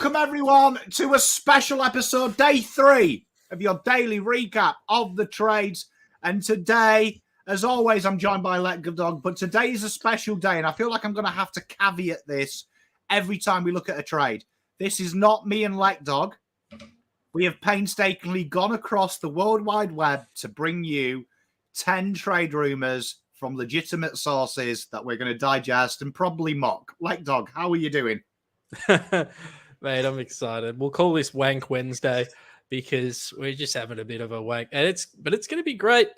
Welcome everyone to a special episode, day 3 of your daily recap of the trades. And today, as always, I'm joined by Lachyjack, but today is a special day, and I feel like I'm going to have to caveat this every time we look at a trade. This is not me and Lachyjack. We have painstakingly gone across the World Wide Web to bring you 10 trade rumours from legitimate sources that we're going to digest and probably mock. Lachyjack, how are you doing? Mate, I'm excited. We'll call this Wank Wednesday because we're just having a bit of a wank, and it's going to be great.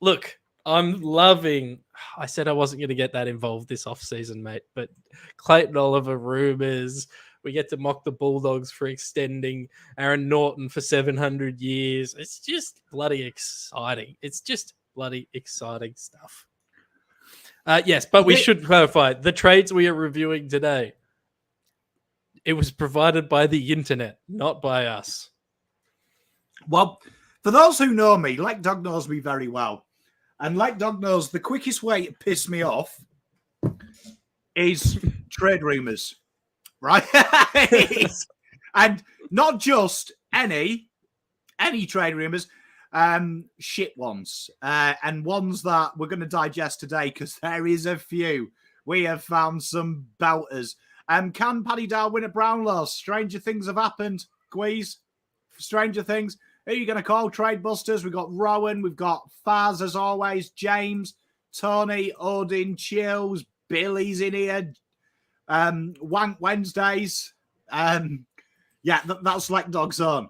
Look, I'm loving. I said I wasn't going to get that involved this off-season, mate, but Clayton Oliver rumors. We get to mock the Bulldogs for extending Aaron Norton for 700 years. It's just bloody exciting. It's just bloody exciting stuff. Yes, but we should clarify the trades we are reviewing today. It was provided by the internet, not by us. Well, for those who know me, Lachyjack knows me very well. And Lachyjack knows the quickest way to piss me off is trade rumours, right? And not just any trade rumours, shit ones. And ones that we're going to digest today because there is a few. We have found some belters. Can Paddy Dow win at Brownlow? Stranger things have happened. Quiz. Stranger things. Who are you going to call? Tradebusters. We've got Rowan. We've got Faz, as always. James, Tony, Odin, Chills, Billy's in here. Wank Wednesdays. Yeah, that's Lachyjack's on.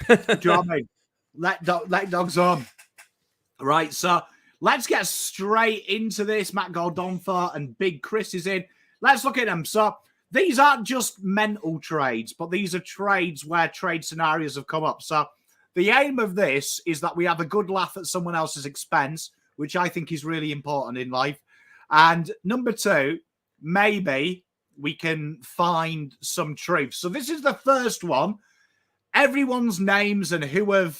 Do you know what I mean? Lachyjack's on. Right, so let's get straight into this. Matt Gordonfort and Big Chris is in. Let's look at them. So these aren't just mental trades, but these are trades where trade scenarios have come up. So the aim of this is that we have a good laugh at someone else's expense, which I think is really important in life. And number 2, maybe we can find some truth. So this is the first one. Everyone's names and who have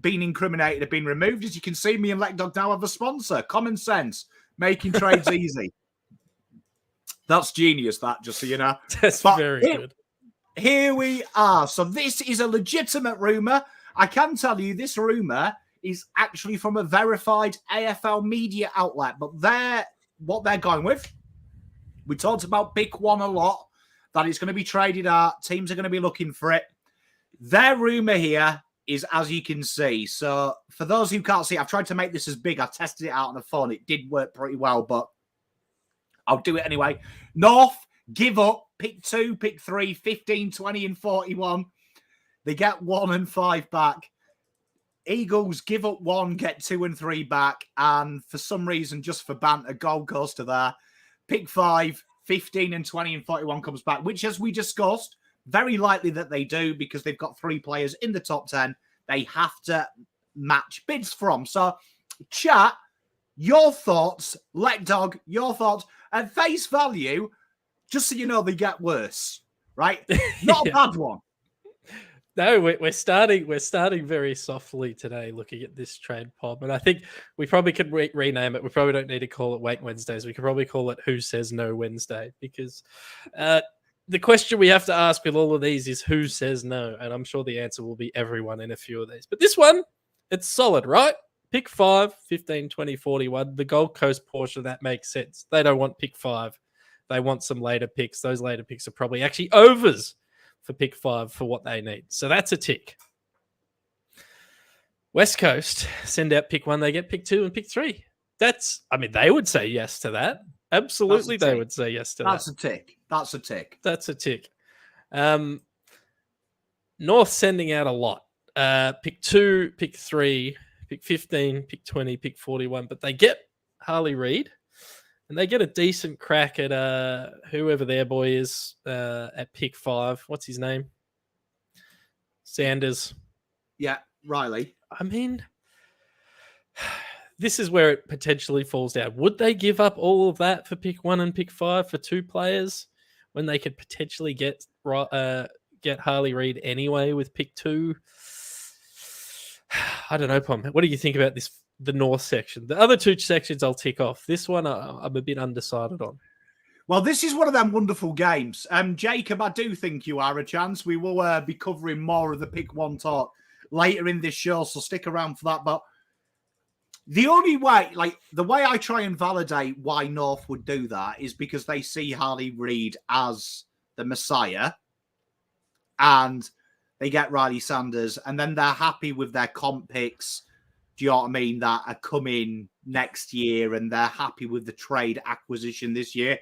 been incriminated have been removed. As you can see, me and Lachyjack now have a sponsor. Common sense, making trades easy. That's genius, that, just so you know. That's very good. Here we are. So this is a legitimate rumour. I can tell you this rumour is actually from a verified AFL media outlet. But what they're going with, we talked about pick 1 a lot, that it's going to be traded out. Teams are going to be looking for it. Their rumour here is, as you can see. So for those who can't see, I've tried to make this as big. I tested it out on the phone. It did work pretty well, but I'll do it anyway. North, give up. Pick 2, pick 3, 15, 20, and 41. They get 1 and 5 back. Eagles, give up 1, get 2 and 3 back. And for some reason, just for banter, Gold goes to there. Pick 5, 15, and 20, and 41 comes back, which, as we discussed, very likely that they do because they've got 3 players in the top 10 they have to match bids from. So, chat, your thoughts, Lachyjack, your thoughts. At face value, just so you know, they get worse, right? Not a bad one. No, we're starting very softly today looking at this trade pod. And I think we probably could rename it. We probably don't need to call it Wank Wednesdays. We could probably call it Who Says No Wednesday because the question we have to ask with all of these is who says no? And I'm sure the answer will be everyone in a few of these. But this one, it's solid, right? Pick 5, 15, 20, 41. The Gold Coast portion of that makes sense. They don't want pick 5. They want some later picks. Those later picks are probably actually overs for pick 5 for what they need. So that's a tick. West Coast send out pick 1. They get pick 2 and pick 3. They would say yes to that. Absolutely, they would say yes to that. That's a tick. That's a tick. That's a tick. North sending out a lot. Pick 2, pick 3, pick 15, pick 20, pick 41. But they get Harley Reid. And they get a decent crack at whoever their boy is at pick 5. What's his name? Sanders. Yeah, Riley. I mean, this is where it potentially falls down. Would they give up all of that for pick 1 and pick 5 for 2 players when they could potentially get Harley Reid anyway with pick 2? I don't know, Pom. What do you think about this? The North section. The other 2 sections I'll tick off. This one I'm a bit undecided on. Well, this is one of them wonderful games. Jacob, I do think you are a chance. We will be covering more of the pick one talk later in this show, so stick around for that. But the only way, like the way I try and validate why North would do that is because they see Harley Reid as the Messiah and they get Riley Sanders and then they're happy with their comp picks. Do you know what I mean? That are coming next year and they're happy with the trade acquisition this year.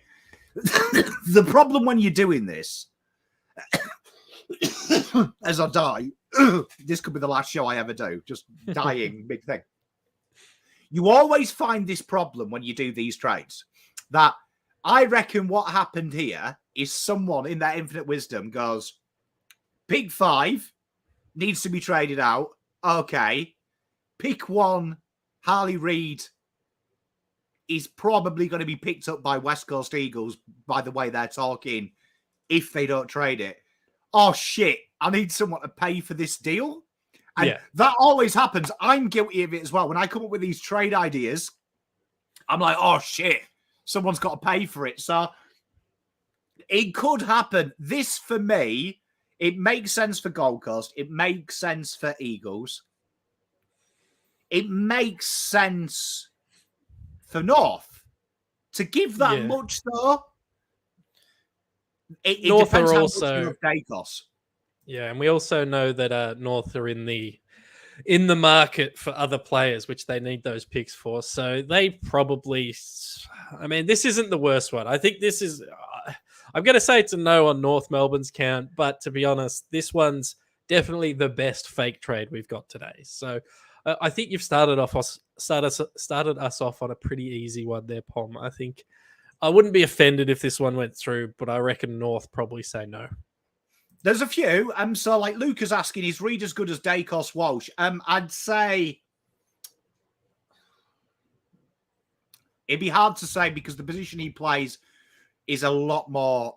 The problem when you're doing this, as I die, this could be the last show I ever do, just dying, big thing. You always find this problem when you do these trades, that I reckon what happened here is someone in their infinite wisdom goes, pick 5 needs to be traded out. Okay. Pick 1, Harley Reid is probably going to be picked up by West Coast Eagles by the way they're talking if they don't trade it. Oh, shit. I need someone to pay for this deal. And that always happens. I'm guilty of it as well. When I come up with these trade ideas, I'm like, oh, shit. Someone's got to pay for it. So it could happen. This, for me, it makes sense for Gold Coast. It makes sense for Eagles. It makes sense for North. To give that much, though, it North depends are how also much they cost. Yeah, and we also know that North are in the market for other players, which they need those picks for. So they probably, I mean, this isn't the worst one. I think this is, I'm going to say it's a no on North Melbourne's count, but to be honest, this one's definitely the best fake trade we've got today. So I think you've started us off on a pretty easy one there, Pom. I think I wouldn't be offended if this one went through, but I reckon North probably say no. There's a few. So like Luke is asking, is Reid as good as Dacos Walsh? I'd say it'd be hard to say because the position he plays is a lot more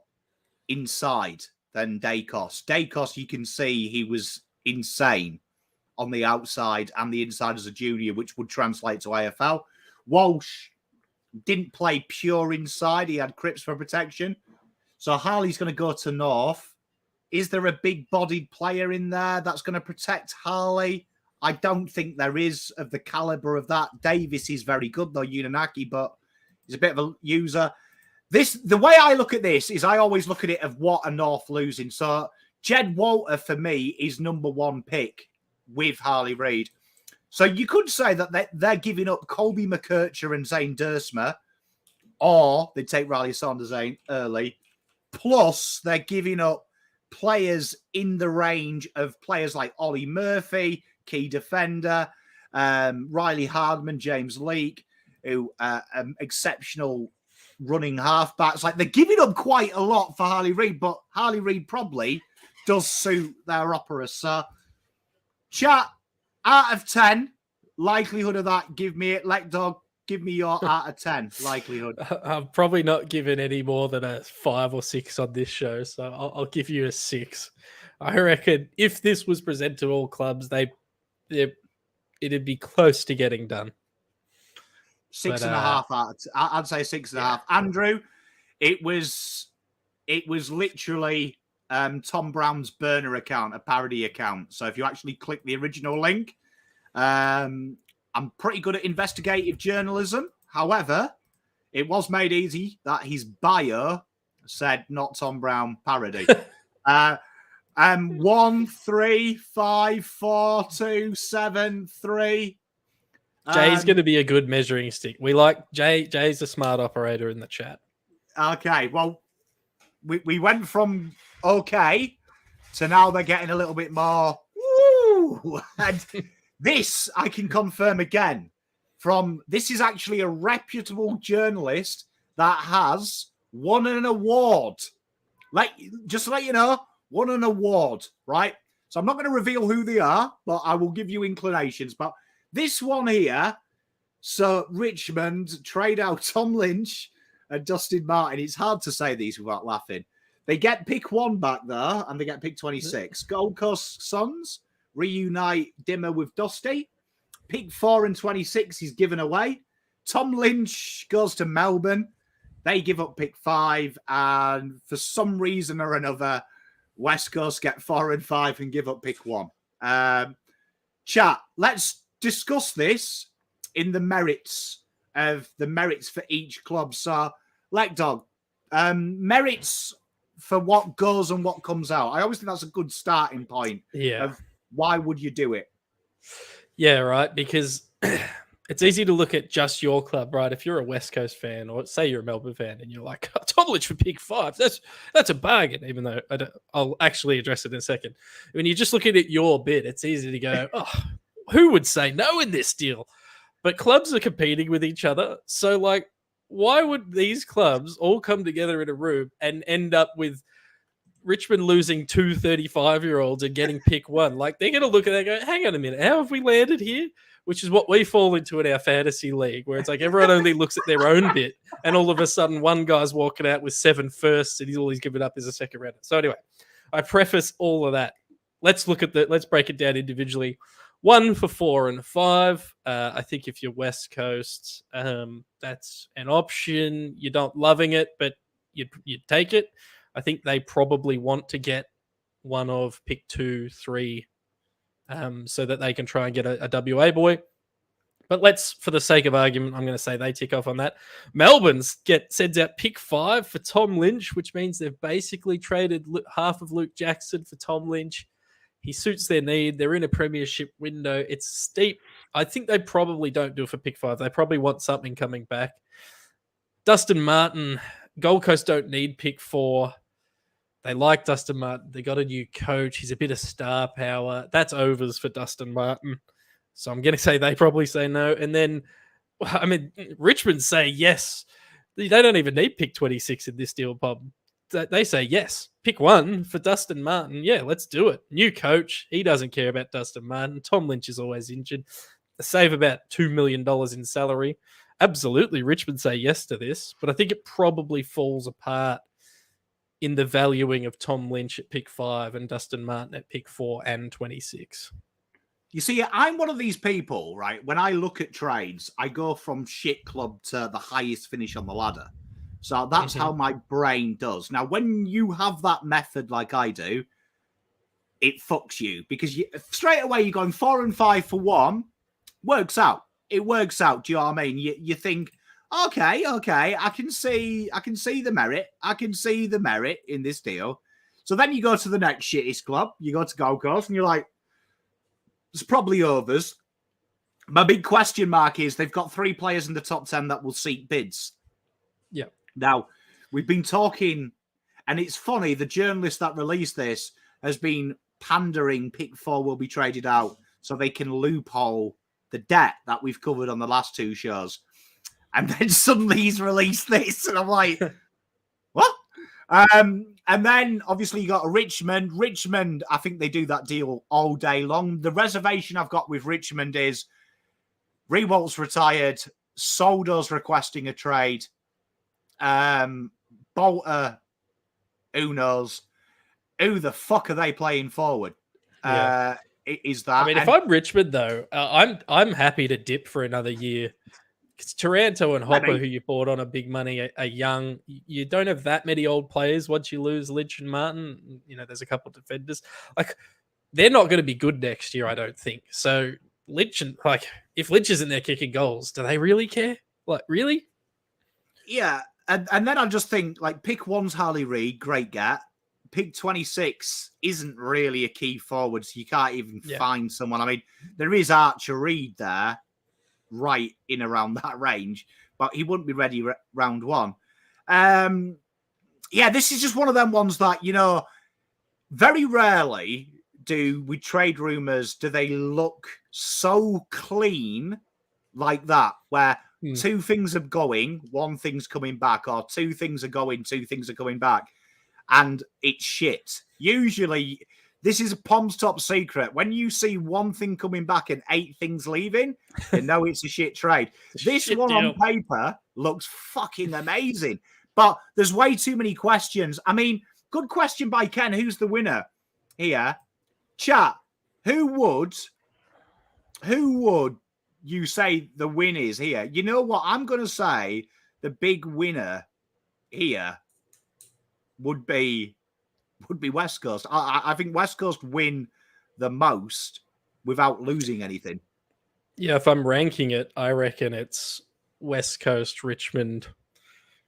inside than Dacos. Dacos, you can see he was insane on the outside and the inside as a junior, which would translate to AFL. Walsh didn't play pure inside. He had Cripps for protection. So Harley's going to go to North. Is there a big-bodied player in there that's going to protect Harley? I don't think there is of the caliber of that. Davis is very good, though, Unanaki, but he's a bit of a user. The way I look at this is I always look at it of what are North losing. So Jed Walter, for me, is number 1 pick with Harley Reid. So you could say that they're giving up Colby McKercher and Zane Dersma, or they take Riley Saunders early, plus they're giving up players in the range of players like Ollie Murphy, key defender, Riley Hardman, James Leake, who exceptional running halfbacks. Like they're giving up quite a lot for Harley Reid, but Harley Reid probably does suit their opera. So, chat, out of 10, likelihood of that, give me it. Lek Dog, give me your out of 10 likelihood. I'm probably not giving any more than a 5 or 6 on this show, so I'll give you a 6. I reckon if this was presented to all clubs, it'd be close to getting done. 6.5 out of I'd say 6.5. Yeah. Andrew, it was literally Tom Brown's burner account, a parody account. So if you actually click the original link, I'm pretty good at investigative journalism. However, it was made easy that his bio said not Tom Brown parody. 1, 3, 5, 4, 2, 7, 3. Jay's going to be a good measuring stick. We like Jay. Jay's a smart operator in the chat. Okay, well, we went from okay to now they're getting a little bit more. Woo! And this I can confirm again. This is actually a reputable journalist that has won an award. Just to let you know, won an award, right? So I'm not going to reveal who they are, but I will give you inclinations. But this one here, so Richmond trade out Tom Lynch and Dustin Martin. It's hard to say these without laughing. They get pick 1 back there, and they get pick 26. Gold Coast Suns reunite Dimmer with Dusty. Pick 4 and 26 is given away. Tom Lynch goes to Melbourne. They give up pick 5, and for some reason or another, West Coast get 4 and 5 and give up pick 1. Chat, let's discuss this in the merits for each club. So, Dog, merits for what goes and what comes out. I always think that's a good starting point. Yeah. Of why would you do it? Yeah, right. Because it's easy to look at just your club, right? If you're a West Coast fan, or say you're a Melbourne fan, and you're like, Tomlich for pick 5, that's a bargain. Even though I'll actually address it in a second. When you're just looking at your bid, it's easy to go, oh, who would say no in this deal? But clubs are competing with each other, so like, why would these clubs all come together in a room and end up with Richmond losing 2 35-year-olds and getting pick 1? Like, they're going to look at that and go, hang on a minute, how have we landed here? Which is what we fall into in our fantasy league, where it's like everyone only looks at their own bit, and all of a sudden one guy's walking out with 7 firsts and all he's given up is a second rounder. So anyway, I preface all of that. Let's break it down individually. 1 for 4 and 5. I think if you're West Coast, that's an option. You're not loving it, but you'd take it. I think they probably want to get one of pick 2, 3, so that they can try and get a WA boy. But let's, for the sake of argument, I'm going to say they tick off on that. Melbourne's sends out pick 5 for Tom Lynch, which means they've basically traded half of Luke Jackson for Tom Lynch. He suits their need. They're in a premiership window. It's steep. I think they probably don't do it for pick 5. They probably want something coming back. Dustin Martin, Gold Coast don't need pick 4. They like Dustin Martin. They got a new coach. He's a bit of star power. That's overs for Dustin Martin. So I'm going to say they probably say no. And then, I mean, Richmond say yes. They don't even need pick 26 in this deal, Bob. They say yes. Pick 1 for Dustin Martin. Yeah, let's do it. New coach. He doesn't care about Dustin Martin. Tom Lynch is always injured. They save about $2 million in salary. Absolutely, Richmond say yes to this, but I think it probably falls apart in the valuing of Tom Lynch at pick 5 and Dustin Martin at pick 4 and 26. You see, I'm one of these people, right? When I look at trades, I go from shit club to the highest finish on the ladder. So that's how my brain does. Now, when you have that method like I do, it fucks you because straight away you're going 4 and 5 for 1. Works out. It works out. Do you know what I mean? You think, okay, I can see the merit. I can see the merit in this deal. So then you go to the next shittest club. You go to Gold Coast and you're like, it's probably overs. My big question mark is they've got 3 players in the top 10 that will seek bids. Yeah. Now, we've been talking, and it's funny, the journalist that released this has been pandering pick 4 will be traded out so they can loophole the debt that we've covered on the last 2 shows. And then suddenly he's released this, and I'm like, what? And then, obviously, you got a Richmond. Richmond, I think they do that deal all day long. The reservation I've got with Richmond is Rewalt's retired, Soldo's requesting a trade, Bolter, who knows? Who the fuck are they playing forward? Yeah. Is that? I mean, if I'm Richmond, though, I'm happy to dip for another year. Because Taranto and Hopper, who you bought on a big money, are young. You don't have that many old players once you lose Lynch and Martin. You know, there's a couple of defenders. Like, they're not going to be good next year, I don't think. So Lynch and if Lynch isn't there kicking goals, do they really care? Like, really? Yeah, and then I just think pick 1's Harley Reid, great get. Pick 26 isn't really a key forward, so you can't even find someone. I mean, there is Archer Reid there, right in around that range, but he wouldn't be ready round 1. This is just one of them ones that, very rarely with trade rumors, do they look so clean like that, where 2 things are going, 1 thing's coming back, or 2 things are going, 2 things are coming back, and it's shit. Usually, this is a Pom's top secret. When you see 1 thing coming back and 8 things leaving, you know it's a shit trade. This one deal on paper looks fucking amazing, but there's way too many questions. I mean, good question by Ken. Who's the winner here? Chat. Who would you say the win is here? You know what? I'm going to say the big winner here would be West Coast. I think West Coast win the most without losing anything. Yeah, if I'm ranking it, I reckon it's West Coast, Richmond.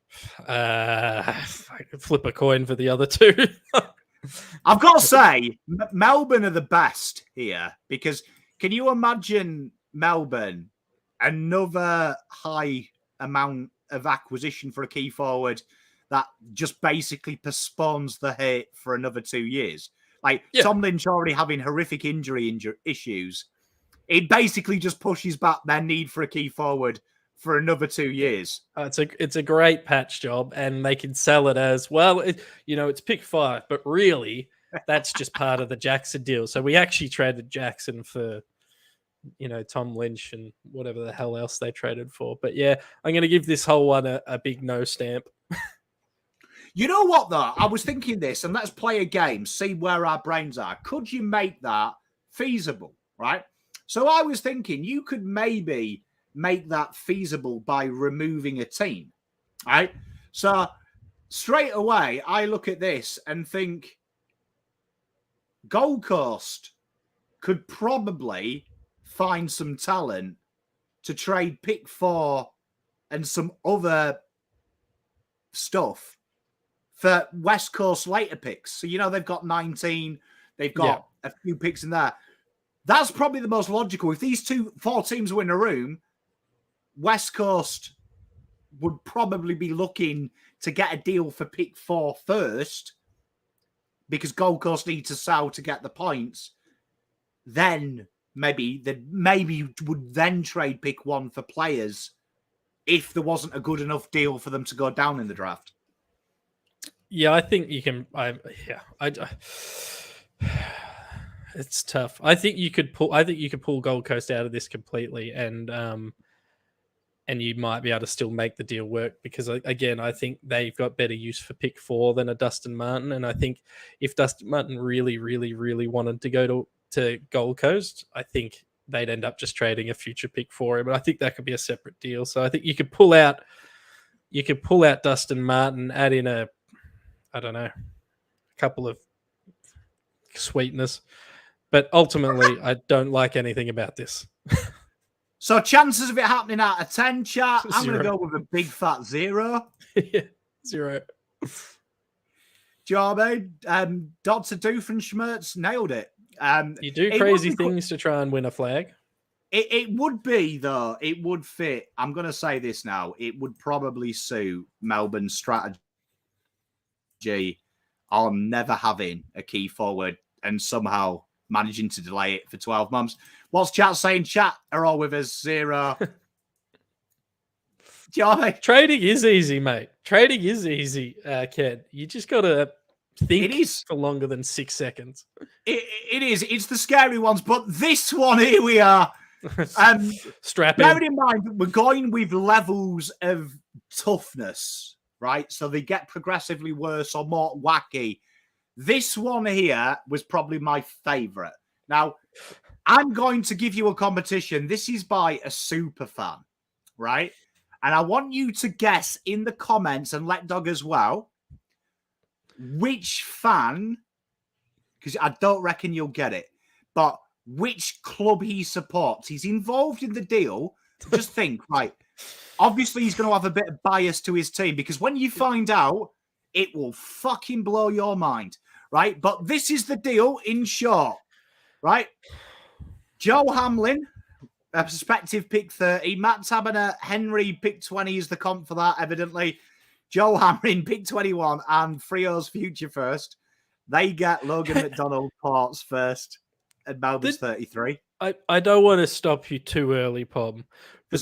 Flip a coin for the other two. I've got to say, Melbourne are the best here, because can you imagine Melbourne, another high amount of acquisition for a key forward that just basically postpones the hit for another 2 years? Like, Tom Lynch already having horrific injury issues. It basically just pushes back their need for a key forward for another 2 years. It's a great patch job, and they can sell it as, well, it's pick 5, but really that's just part of the Jackson deal. So we actually traded Jackson for, Tom Lynch and whatever the hell else they traded for. But yeah, I'm going to give this whole one a big no stamp. You know what, though? I was thinking this, and let's play a game, see where our brains are. Could you make that feasible, right? So I was thinking you could maybe make that feasible by removing a team, right? So straight away, I look at this and think Gold Coast could probably find some talent to trade pick 4 and some other stuff for West Coast later picks. So, they've got 19, they've got a few picks in there. That's probably the most logical. If these 4 teams were in a room, West Coast would probably be looking to get a deal for pick 4 first, because Gold Coast need to sell to get the points. Then maybe would then trade pick 1 for players if there wasn't a good enough deal for them to go down in the draft. Yeah, I think you can. It's tough. I think you could pull Gold Coast out of this completely, and you might be able to still make the deal work, because again, I think they've got better use for pick 4 than a Dustin Martin. And I think if Dustin Martin really, really, really wanted to go to Gold Coast, I think they'd end up just trading a future pick for him. But I think that could be a separate deal. So I think you could pull out Dustin Martin, add in a couple of sweetness. But ultimately, I don't like anything about this. So chances of it happening out of 10, chat, I'm going to 0. go with a big fat 0. Yeah, 0. Do you know what I mean? Dr. Doofenshmirtz nailed it. You do crazy things to try and win a flag. It would be, though. It would fit. I'm going to say this now. It would probably suit Melbourne's strategy on never having a key forward and somehow managing to delay it for 12 months. What's chat saying? Chat are all with us. 0. Do you know what I mean? Trading is easy, mate. Trading is easy, Ken. You just got to think for longer than 6 seconds. It is. It's the scary ones. But this one here we are. Strap bearing in mind, we're going with levels of toughness, right? So they get progressively worse or more wacky. This one here was probably my favorite. Now, I'm going to give you a competition. This is by a super fan, right? And I want you to guess in the comments, and let Dog as well, which fan, because I don't reckon you'll get it, but which club he supports. He's involved in the deal. Just think, right? Obviously, he's going to have a bit of bias to his team, because when you find out, it will fucking blow your mind, right? But this is the deal in short, right? Joe Hamlin, a prospective pick 30. Matt Taberner, Henry, pick 20 is the comp for that, evidently. Joe Hamlin, pick 21, and Frio's future first. They get Logan McDonald, Ports first, and Melbourne's 33. I don't want to stop you too early, Pom. But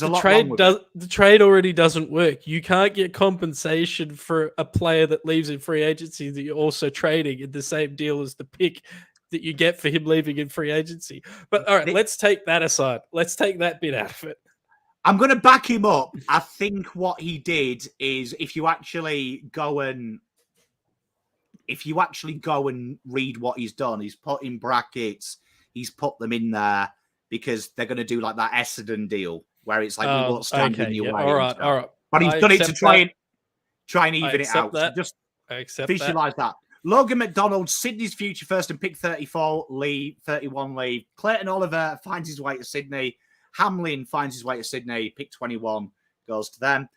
the trade already doesn't work. You can't get compensation for a player that leaves in free agency that you're also trading in the same deal as the pick that you get for him leaving in free agency. But all right, let's take that aside. Let's take that bit out of it. I'm going to back him up. I think what he did is, if you actually go and read what he's done, he's put in brackets, he's put them in there because they're going to do like that Essendon deal where it's like, we won't stand in your way. All right. But he's done it to try and try and even it out. That. So just I accept visualize that. Logan McDonald, Sydney's future first and pick 34, leave, 31 leave. Clayton Oliver finds his way to Sydney. Hamlin finds his way to Sydney. Pick 21 goes to them.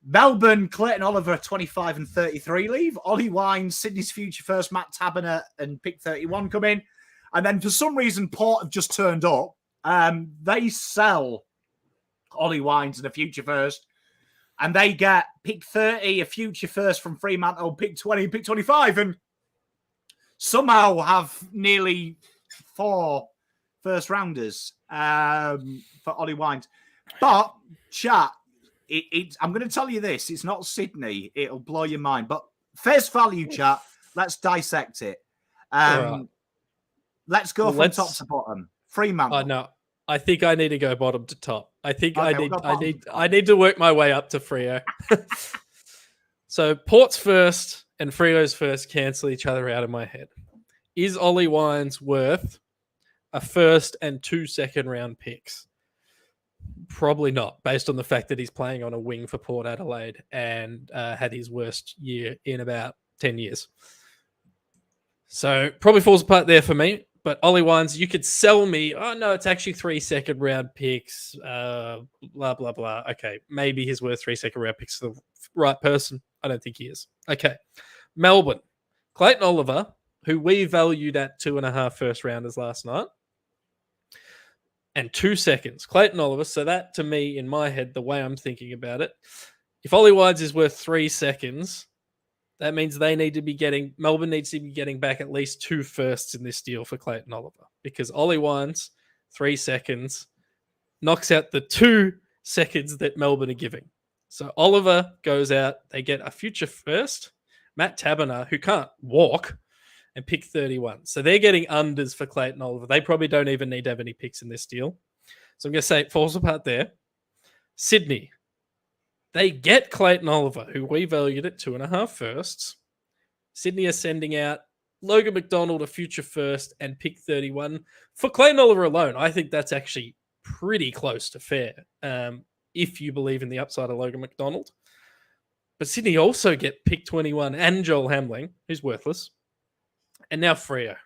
Melbourne, Clayton Oliver, 25 and 33 leave. Ollie Wines, Sydney's future first, Matt Taberner, and pick 31 come in. And then for some reason, Port have just turned up. They sell Ollie Wines and a future first. And they get pick 30, a future first from Fremantle, pick 20, pick 25. And somehow have nearly 4 first rounders for Ollie Wines. But, chat, I'm going to tell you this. It's not Sydney. It'll blow your mind. But face value, chat, let's dissect it. Right. Let's go from top to bottom. Fremantle. No, I think I need to go bottom to top. I think I need to work my way up to Freo. So Port's first and Freo's first cancel each other out of my head. Is Ollie Wines worth a first and 2 second round picks? Probably not, based on the fact that he's playing on a wing for Port Adelaide and had his worst year in about 10 years. So probably falls apart there for me. But Ollie Wines, you could sell me, oh no, it's actually 3 second round picks, blah, blah, blah. Okay, maybe he's worth 3 second round picks for the right person. I don't think he is. Okay, Melbourne, Clayton Oliver, who we valued at 2.5 first rounders last night, and 2 seconds. Clayton Oliver, so that to me, in my head, the way I'm thinking about it, if Ollie Wines is worth 3 seconds, that means Melbourne needs to be getting back at least 2 firsts in this deal for Clayton Oliver, because Ollie Wines, 3 seconds, knocks out the 2 seconds that Melbourne are giving. So Oliver goes out. They get a future first, Matt Taberner, who can't walk, and pick 31. So they're getting unders for Clayton Oliver. They probably don't even need to have any picks in this deal. So I'm going to say it falls apart there. Sydney. They get Clayton Oliver, who we valued at 2.5 firsts. Sydney are sending out Logan McDonald, a future first, and pick 31. For Clayton Oliver alone, I think that's actually pretty close to fair, if you believe in the upside of Logan McDonald. But Sydney also get pick 21 and Joel Hamling, who's worthless, and now Freo.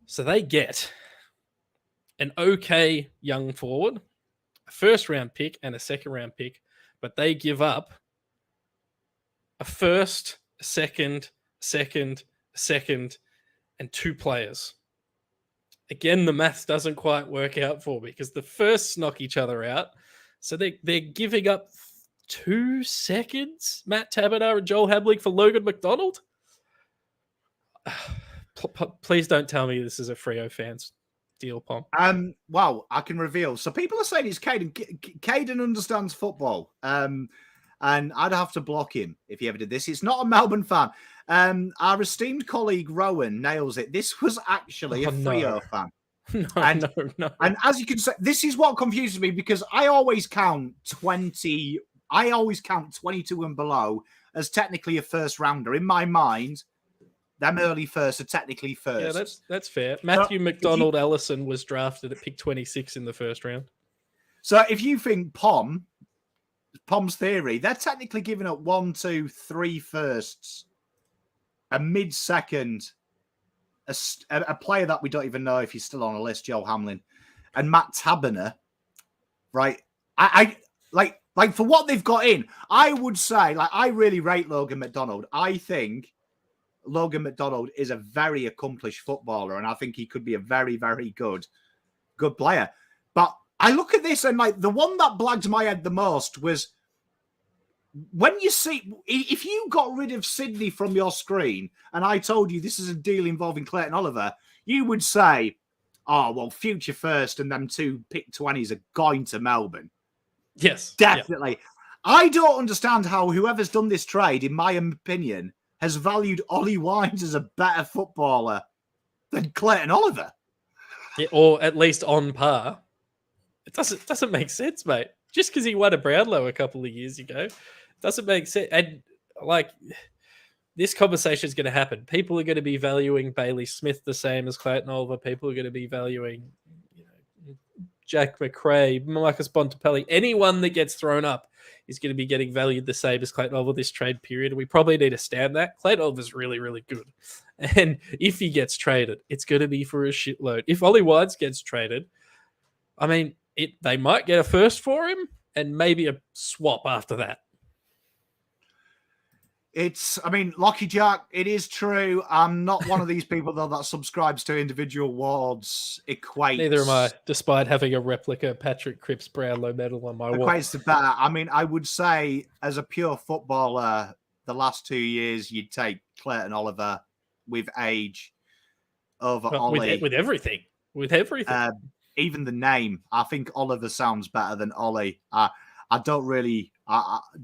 So they get an okay young forward, a first round pick and a second round pick, but they give up a first, a second, and 2 players. Again, the maths doesn't quite work out for me because the firsts knock each other out. So they're giving up 2 seconds, Matt Taberner and Joel Hamling for Logan McDonald. Please don't tell me this is a Freo fans deal, Pom. Well, I can reveal. So people are saying it's Caden. Caden understands football. And I'd have to block him if he ever did this. It's not a Melbourne fan. Our esteemed colleague Rowan nails it. This was actually a Freo fan. No. And as you can say, this is what confuses me because I always count 20. I always count 22 and below as technically a first rounder. In my mind, them early first are technically first. Yeah, that's fair. Matthew McDonald Ellison was drafted at pick 26 in the first round. So if you think Pom's theory, they're technically giving up 1, 2, 3 firsts, a mid-second, a player that we don't even know if he's still on a list, Joel Hamlin, and Matt Taberner, right? I like for what they've got in, I would say, like, I really rate Logan McDonald. I think Logan McDonald is a very accomplished footballer, and I think he could be a very, very good player. But I look at this and like the one that blagged my head the most was when you see, if you got rid of Sydney from your screen and I told you this is a deal involving Clayton Oliver, you would say, oh, well, future first and them 2 pick 20s are going to Melbourne. Yes. Definitely. Yeah. I don't understand how whoever's done this trade, in my opinion, has valued Ollie Wines as a better footballer than Clayton Oliver. Yeah, or at least on par. It doesn't make sense, mate. Just because he won a Brownlow a couple of years ago doesn't make sense. And like this conversation is going to happen. People are going to be valuing Bailey Smith the same as Clayton Oliver. People are going to be valuing Jack McRae, Marcus Bontempelli, anyone that gets thrown up is going to be getting valued the same as Clayton Oliver this trade period. We probably need to stand that. Clayton Oliver's really, really good. And if he gets traded, it's going to be for a shitload. If Ollie Wines gets traded, I mean, they might get a first for him and maybe a swap after that. Lachyjack, it is true. I'm not one of these people, though, that subscribes to individual awards. Equates. Neither am I, despite having a replica Patrick Cripps Brownlow medal on my wall. Equates to better. I mean, I would say, as a pure footballer, the last 2 years, you'd take Clayton Oliver with age over Ollie. With everything. With everything. Even the name. I think Oliver sounds better than Ollie. I don't really... do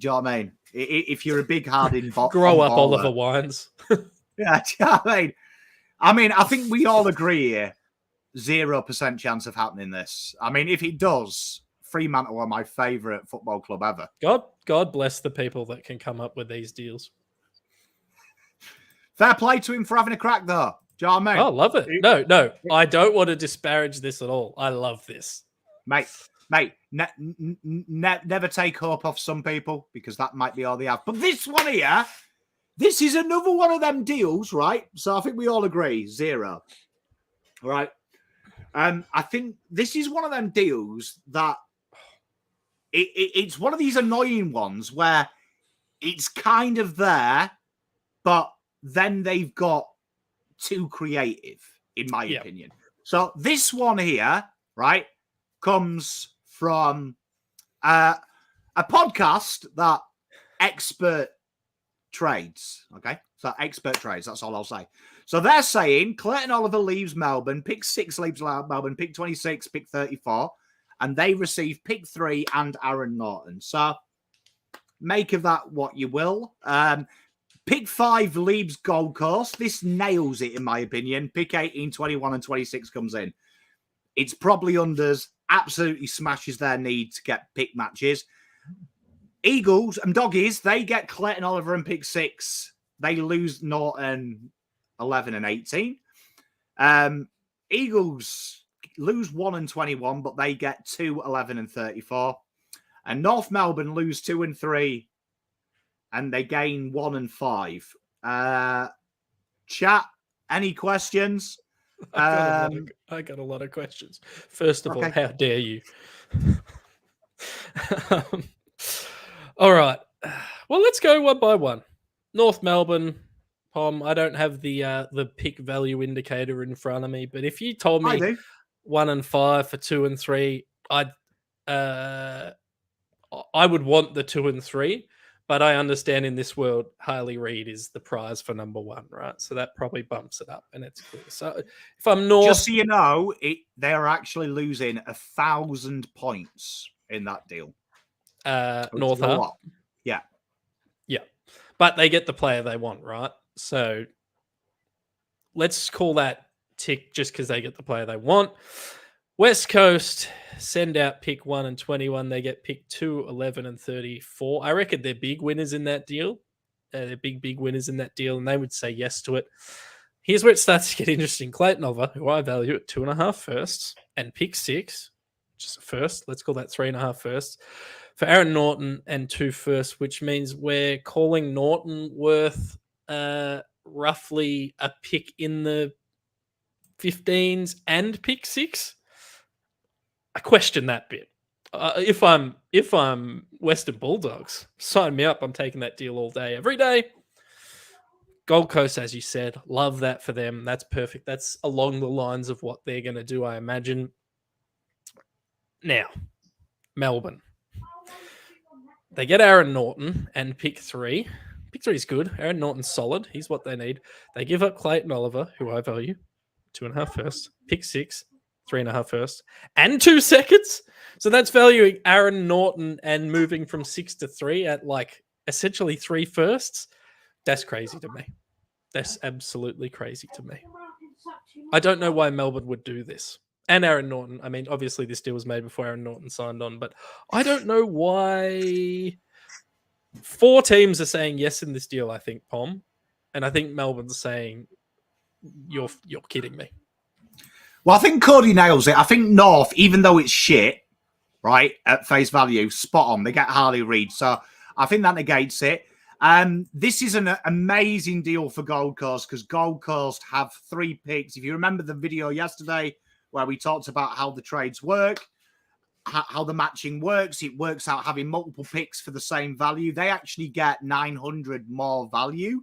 you know what I mean? If you're a big hard-in grow up, Oliver Wines. Yeah, do you know what I mean? I think we all agree here, 0% chance of happening this. I mean, if it does, Fremantle are my favourite football club ever. God bless the people that can come up with these deals. Fair play to him for having a crack, though. Do you know what I mean? Oh, love it. No, I don't want to disparage this at all. I love this. Mate, never take hope off some people, because that might be all they have. But this one here, this is another one of them deals, right? So I think we all agree, 0. Right? I think this is one of them deals that it's one of these annoying ones where it's kind of there, but then they've got too creative, in my opinion. So this one here, right, comes from a podcast that Expert Trades. Okay, so Expert Trades, that's all I'll say. So they're saying Clayton Oliver leaves Melbourne, pick 6 leaves Melbourne, pick 26, pick 34, and they receive pick 3 and Aaron Norton. So make of that what you will. Pick 5 leaves Gold Coast. This nails it, in my opinion. Pick 18, 21, and 26 comes in. It's probably unders. Absolutely smashes their need to get pick matches. Eagles and Doggies, they get Clayton Oliver and pick 6. They lose Norton 11 and 18. Eagles lose 1 and 21, but they get 2, 11 and 34. And North Melbourne lose 2 and 3, and they gain 1 and 5. Chat, any questions? I got a lot of questions. First of all, how dare you? All right. Well, let's go one by one. North Melbourne, Pom. I don't have the pick value indicator in front of me, but if you told me 1 and 5 for 2 and 3, I would want the 2 and 3. But I understand in this world, Harley Reid is the prize for number 1, right? So that probably bumps it up, and it's clear. So if I'm North... Just so you know, they're actually losing 1,000 points in that deal. North are? Yeah. Yeah. But they get the player they want, right? So let's call that tick just because they get the player they want. West Coast send out pick 1 and 21. They get pick 2, 11 and 34. I reckon they're big winners in that deal. They're big winners in that deal, and they would say yes to it. Here's where it starts to get interesting. Clayton Oliver, who I value at 2.5 firsts, and pick 6, which is a first. Let's call that 3.5 firsts. For Aaron Norton and 2 firsts, which means we're calling Norton worth roughly a pick in the 15s and pick 6. I question that bit. If I'm Western Bulldogs, sign me up. I'm taking that deal all day, every day. Gold Coast, as you said, love that for them. That's perfect. That's along the lines of what they're going to do, I imagine. Now, Melbourne. They get Aaron Norton and pick 3. Pick 3 is good. Aaron Norton's solid. He's what they need. They give up Clayton Oliver, who I value, 2.5 firsts. Pick 6. 3.5 firsts, and 2 seconds. So that's valuing Aaron Norton and moving from 6 to 3 at like essentially 3 firsts. That's crazy to me. That's absolutely crazy to me. I don't know why Melbourne would do this. And Aaron Norton. I mean, obviously this deal was made before Aaron Norton signed on, but I don't know why 4 teams are saying yes in this deal, I think, Pom. And I think Melbourne's saying, you're kidding me. Well, I think Cody nails it. I think North, even though it's shit, right, at face value, spot on. They get Harley Reid. So I think that negates it. This is an amazing deal for Gold Coast because Gold Coast have 3 picks. If you remember the video yesterday where we talked about how the trades work, how the matching works, it works out having multiple picks for the same value. They actually get 900 more value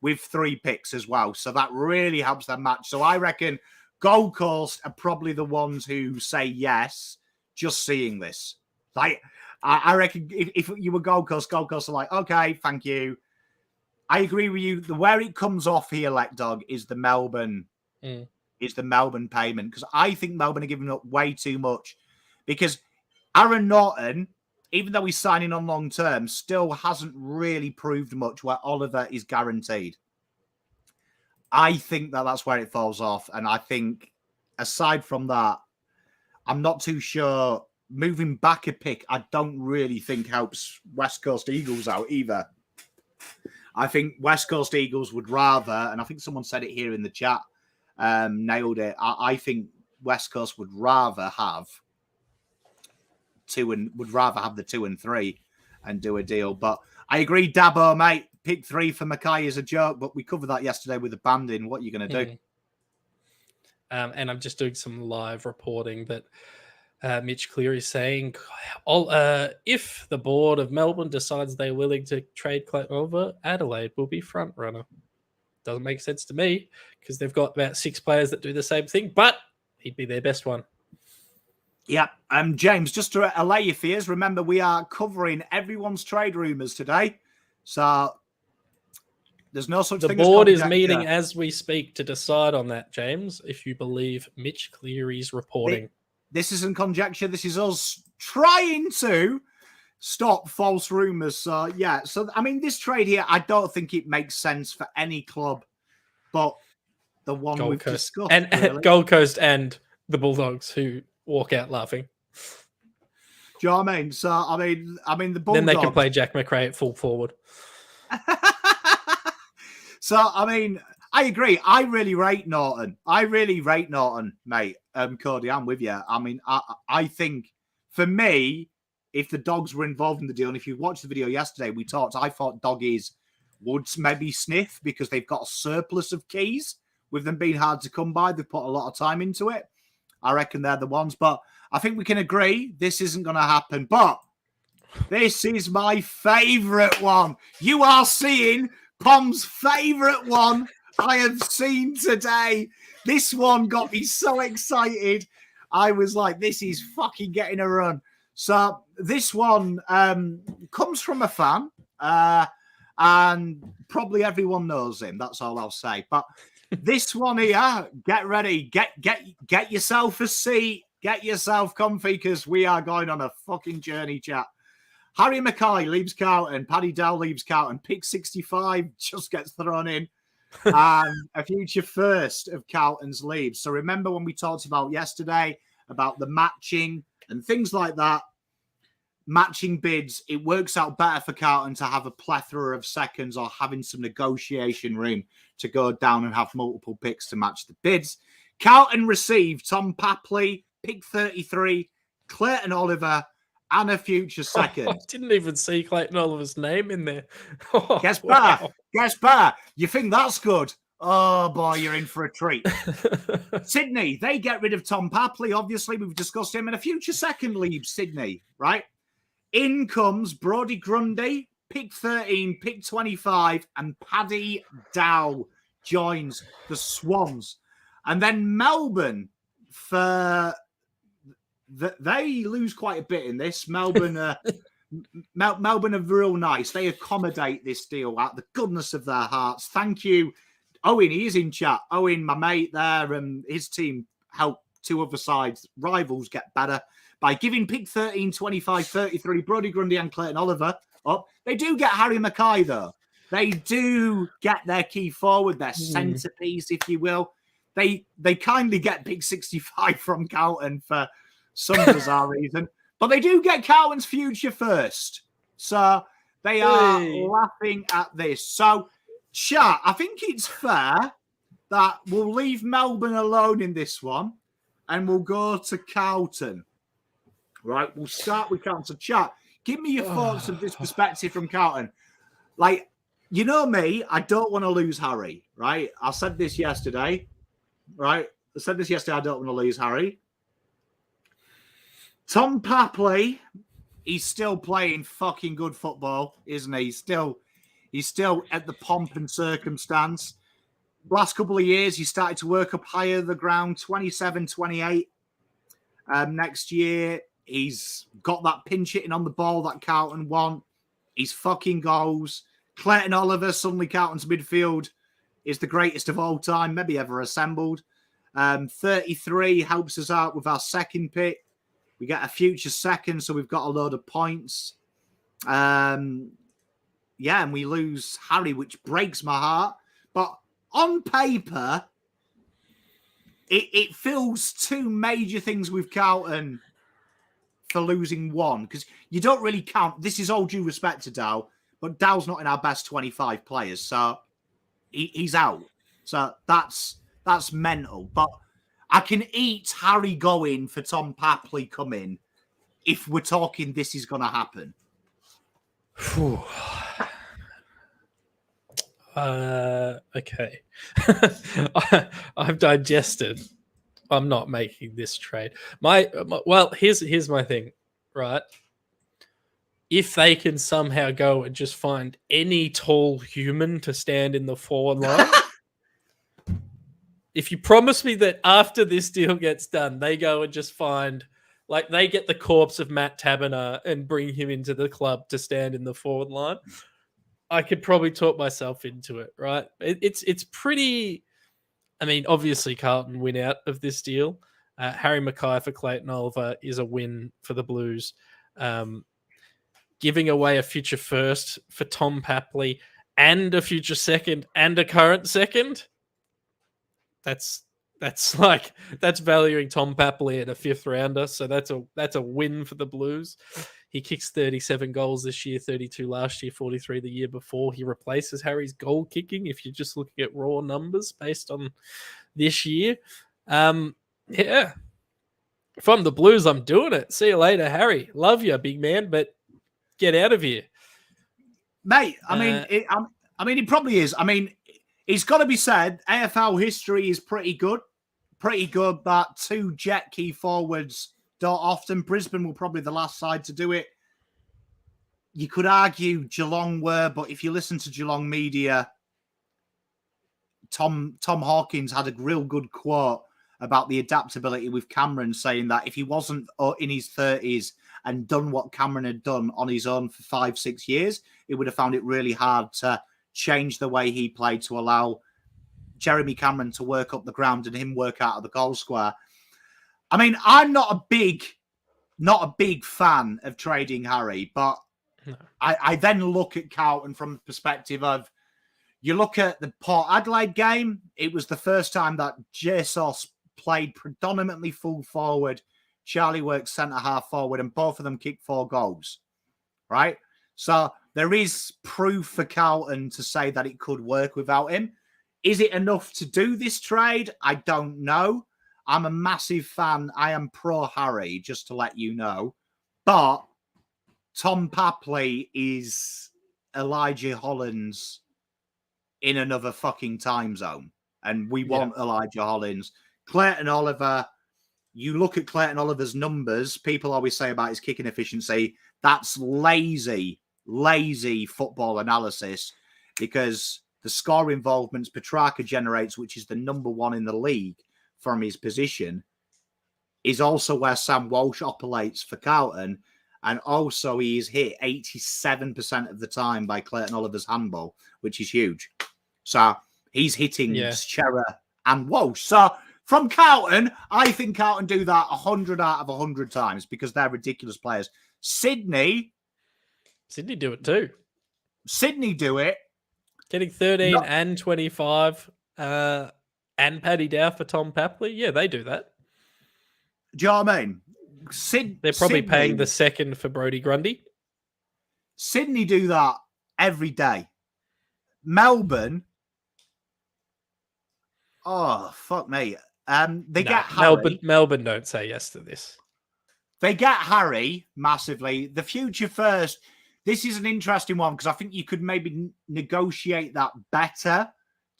with 3 picks as well. So that really helps them match. So I reckon Gold Coast are probably the ones who say yes, just seeing this. Like, I reckon if you were Gold Coast are like, okay, thank you. I agree with you. Where it comes off here, Dog, is the Melbourne. Is the Melbourne payment, because I think Melbourne are giving up way too much. Because Aaron Norton, even though he's signing on long term, still hasn't really proved much where Oliver is guaranteed. I think that's where it falls off. And I think, aside from that, I'm not too sure. Moving back a pick, I don't really think helps West Coast Eagles out either. I think West Coast Eagles would rather, and I think someone said it here in the chat, nailed it. I think West Coast would rather have the 2 and 3 and do a deal. But I agree, Dabo, mate. Pick 3 for Mackay is a joke, but we covered that yesterday with the banding. What are you going to do? And I'm just doing some live reporting that Mitch Cleary is saying, if the board of Melbourne decides they're willing to trade Clayton Oliver, Adelaide will be front runner. Doesn't make sense to me because they've got about 6 players that do the same thing, but he'd be their best one. Yeah. James, just to allay your fears, remember we are covering everyone's trade rumours today. So there's no such thing. The board is meeting as we speak to decide on that, James, if you believe Mitch Cleary's reporting. This isn't conjecture. This is us trying to stop false rumours. So, yeah. So, I mean, this trade here, I don't think it makes sense for any club but the one Gold we've Coast. discussed. And really. Gold Coast and the Bulldogs, who walk out laughing. Do you know what I mean? So, I mean, the Bulldogs... Then they can play Jack McRae at full forward. So, I mean, I agree. I really rate Norton. Mate. Cody, I'm with you. I mean, I think, for me, if the Dogs were involved in the deal, and if you watched the video yesterday, we talked, I thought Doggies would maybe sniff because they've got a surplus of keys. With them being hard to come by, they've put a lot of time into it. I reckon they're the ones. But I think we can agree this isn't going to happen. But this is my favourite one. You are seeing Pom's favourite one I have seen today. This one got me so excited. I was like, this is fucking getting a run. So this one comes from a fan. And probably everyone knows him. That's all I'll say. But this one here, get ready. Get yourself a seat. Get yourself comfy because we are going on a fucking journey, chat. Harry Mackay leaves Carlton. Paddy Dow leaves Carlton. Pick 65 just gets thrown in. A future first of Carlton's leaves. So remember when we talked about yesterday about the matching and things like that, matching bids, it works out better for Carlton to have a plethora of seconds or having some negotiation room to go down and have multiple picks to match the bids. Carlton received Tom Papley, pick 33, Clayton Oliver, and a future second. I didn't even see Clayton Oliver's name in there. Guess better. Guess better. You think that's good? Oh, boy, you're in for a treat. Sydney, they get rid of Tom Papley. Obviously, we've discussed him. And a future second leaves Sydney, right? In comes Brodie Grundy, pick 13, pick 25, and Paddy Dow joins the Swans. And then Melbourne, they lose quite a bit in this. Melbourne Melbourne are real nice. They accommodate this deal out of the goodness of their hearts. Thank you. Owen, he is in chat. Owen, my mate there, and his team help 2 other sides, rivals, get better by giving pick 13, 25, 33, Brodie Grundy and Clayton Oliver up. They do get Harry Mackay, though. They do get their key forward, their centrepiece, if you will. They kindly get pick 65 from Carlton for some bizarre reason. But they do get Carlton's future first. So they are laughing at this. So, chat, I think it's fair that we'll leave Melbourne alone in this one and we'll go to Carlton. Right, we'll start with Carlton. So, chat, give me your thoughts of this perspective from Carlton. Like, you know me, I don't want to lose Harry, right? I said this yesterday, right? I don't want to lose Harry. Tom Papley, he's still playing fucking good football, isn't he? He's still at the pomp and circumstance. Last couple of years, he started to work up higher the ground, 27, 28. Next year, he's got that pinch hitting on the ball that Carlton want. He's fucking goals. Clayton Oliver, suddenly Carlton's midfield is the greatest of all time, maybe ever assembled. 33 helps us out with our second pick. We get a future second, so we've got a load of points. And we lose Harry, which breaks my heart. But on paper, it fills two major things with Carlton for losing one, because you don't really count. This is all due respect to Dow, but Dow's not in our best 25 players, so he's out. So that's mental. But I can eat Harry going for Tom Papley coming if we're talking this is going to happen. Okay. I've digested. I'm not making this trade. Here's my thing, right? If they can somehow go and just find any tall human to stand in the forward line, if you promise me that after this deal gets done, they go and just find, like, they get the corpse of Matt Taberner and bring him into the club to stand in the forward line, I could probably talk myself into it, right? It's pretty. I mean, obviously, Carlton win out of this deal. Harry Mackay for Clayton Oliver is a win for the Blues. Giving away a future first for Tom Papley and a future second and a current second. That's valuing Tom Papley at a fifth rounder. So that's a win for the Blues. He kicks 37 goals this year, 32 last year, 43 the year before. He replaces Harry's goal kicking if you're just looking at raw numbers based on this year. If I'm the Blues, I'm doing it. See you later, Harry. Love you, big man, but get out of here. Mate, it probably is. I mean, it's got to be said, AFL history is pretty good. Pretty good that two jet key forwards don't often. Brisbane will probably the last side to do it. You could argue Geelong were, but if you listen to Geelong media, Tom Hawkins had a real good quote about the adaptability with Cameron, saying that if he wasn't in his 30s and done what Cameron had done on his own for 5-6 years, he would have found it really hard to change the way he played to allow Jeremy Cameron to work up the ground and him work out of the goal square. I mean, I'm not a big fan of trading Harry, but no. I then look at Carlton from the perspective of, you look at the Port Adelaide game, it was the first time that jess played predominantly full forward, Charlie worked centre-half forward, and both of them kicked 4 goals, right? So there is proof for Carlton to say that it could work without him. Is it enough to do this trade? I don't know. I'm a massive fan. I am pro Harry, just to let you know. But Tom Papley is Elijah Hollins in another fucking time zone. And we want Elijah Hollins. Clayton Oliver, you look at Clayton Oliver's numbers, people always say about his kicking efficiency, that's lazy football analysis, because the score involvements Petrarca generates, which is the number 1 in the league from his position, is also where Sam Walsh operates for Carlton. And also he is hit 87% of the time by Clayton Oliver's handball, which is huge. So he's hitting Scherer and Walsh. So from Carlton, I think Carlton do that 100 out of 100 times because they're ridiculous players. Sydney do it too. Sydney do it. Getting 13 and 25 and Paddy Dow for Tom Papley. Yeah, they do that. Do you know what I mean? They're probably paying the second for Brodie Grundy. Sydney do that every day. Melbourne, Oh, fuck me. They No, get Harry. Melbourne don't say yes to this. They get Harry massively. The future first. This is an interesting one because I think you could maybe negotiate that better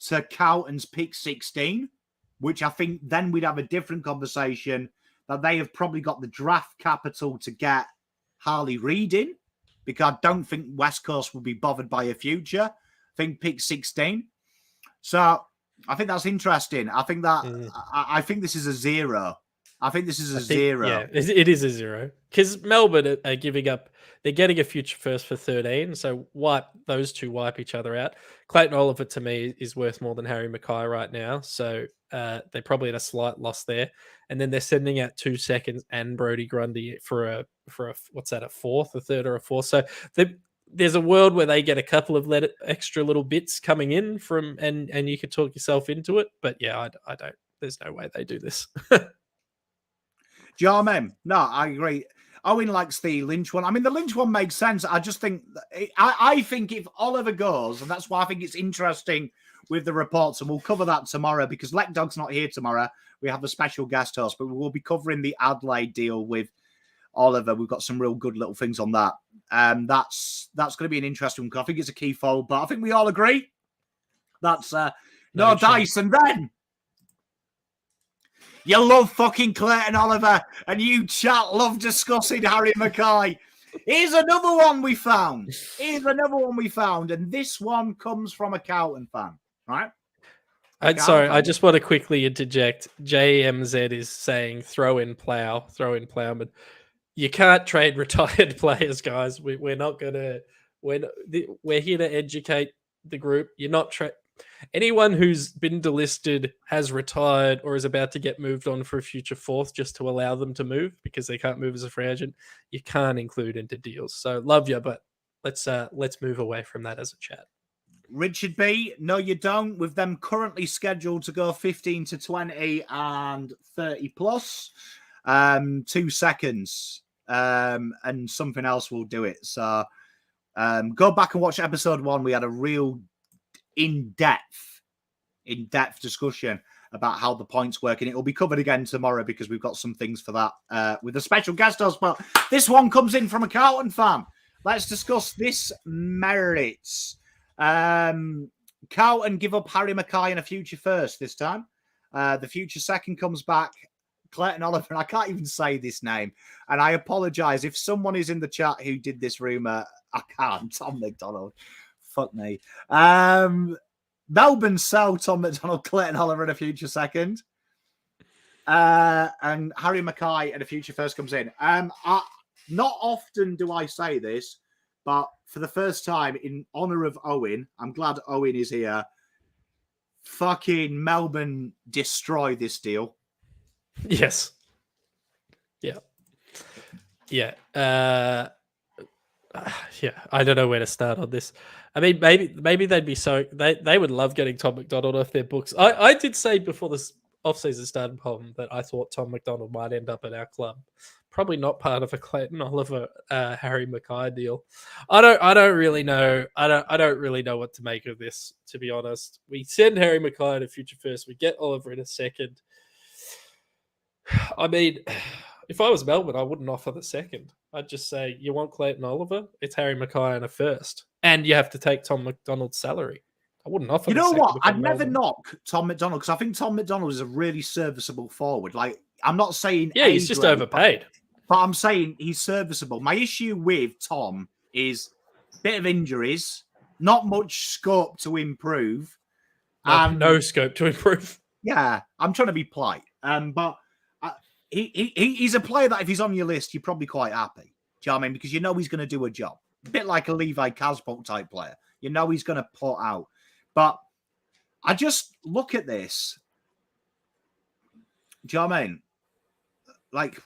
to Carlton's pick 16, which I think then we'd have a different conversation that they have probably got the draft capital to get Harley Reid in, because I don't think West Coast will be bothered by a future. I think pick 16. So I think that's interesting. I think that I think this is a 0. I think this is a 0. Yeah, it is a 0 because Melbourne are giving up. They're getting a future first for 13, so those two wipe each other out. Clayton Oliver to me is worth more than Harry Mackay right now, so they're probably at a slight loss there. And then they're sending out 2 seconds and Brody Grundy for a what's that, a third or a fourth. So there's a world where they get a couple of extra little bits coming in from, and you could talk yourself into it. But yeah, I don't. There's no way they do this. Do you know what I mean? No, I agree. Owen likes the Lynch one. I mean, the Lynch one makes sense. I just think, I think if Oliver goes, and that's why I think it's interesting with the reports, and we'll cover that tomorrow because Lek Dog's not here tomorrow. We have a special guest host, but we will be covering the Adelaide deal with Oliver. We've got some real good little things on that. That's going to be an interesting one because I think it's a key fold, but I think we all agree that's no dice. And then you love fucking Clayton Oliver, and you chat love discussing Harry Mackay. Here's another one we found. And this one comes from a Carlton fan, right? Sorry, I just want to quickly interject. JMZ is saying throw in Plowman. You can't trade retired players, guys. We're not gonna. We're here to educate the group. You're not anyone who's been delisted, has retired, or is about to get moved on for a future fourth, just to allow them to move because they can't move as a free agent. You can't include into deals. So love you, but let's move away from that as a chat. Richard B, no, you don't. With them currently scheduled to go 15 to 20 and 30 plus, 2 seconds, and something else will do it. So go back and watch episode 1. We had a real in-depth discussion about how the points work, and it will be covered again tomorrow because we've got some things for that with a special guest host. But this one comes in from a Carlton fan. Let's discuss this merits. Carlton give up Harry Mackay and a future first this time. The future second comes back. Clayton Oliver, and I can't even say this name, and I apologise if someone is in the chat who did this rumour. I can't. Tom McDonald. Fuck me. Melbourne sell Tom McDonald, Clayton Oliver in a future second. And Harry Mackay and a future first comes in. Not often do I say this, but for the first time, in honour of Owen, I'm glad Owen is here. Fucking Melbourne destroy this deal. Yes. Yeah. Yeah. Yeah. I don't know where to start on this. I mean, maybe they'd be they would love getting Tom McDonald off their books. I did say before this off-season started, Tom, that I thought Tom McDonald might end up at our club. Probably not part of a Clayton Oliver, Harry Mackay deal. I don't really know. I don't really know what to make of this, to be honest. We send Harry Mackay to future first. We get Oliver in a second. I mean, if I was Melbourne, I wouldn't offer the second. I'd just say, you want Clayton Oliver? It's Harry Mackay and a first. And you have to take Tom McDonald's salary. I wouldn't offer. You know what? I'd never knock Tom McDonald because I think Tom McDonald is a really serviceable forward. Like, I'm not saying he's just overpaid. But I'm saying he's serviceable. My issue with Tom is a bit of injuries, not much scope to improve. No scope to improve. Yeah, I'm trying to be polite. But he's a player that if he's on your list, you're probably quite happy. Do you know what I mean? Because you know he's going to do a job. A bit like a Levi Casbolt type player. You know he's going to put out. But I just look at this. Do you know what I mean? Like,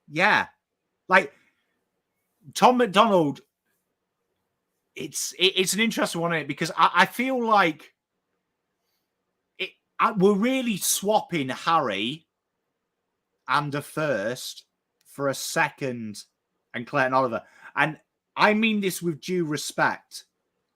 yeah. Like, Tom McDonald, it's an interesting one, isn't it? Because I feel like we're really swapping Harry and a first for a second and Clayton Oliver. And I mean this with due respect.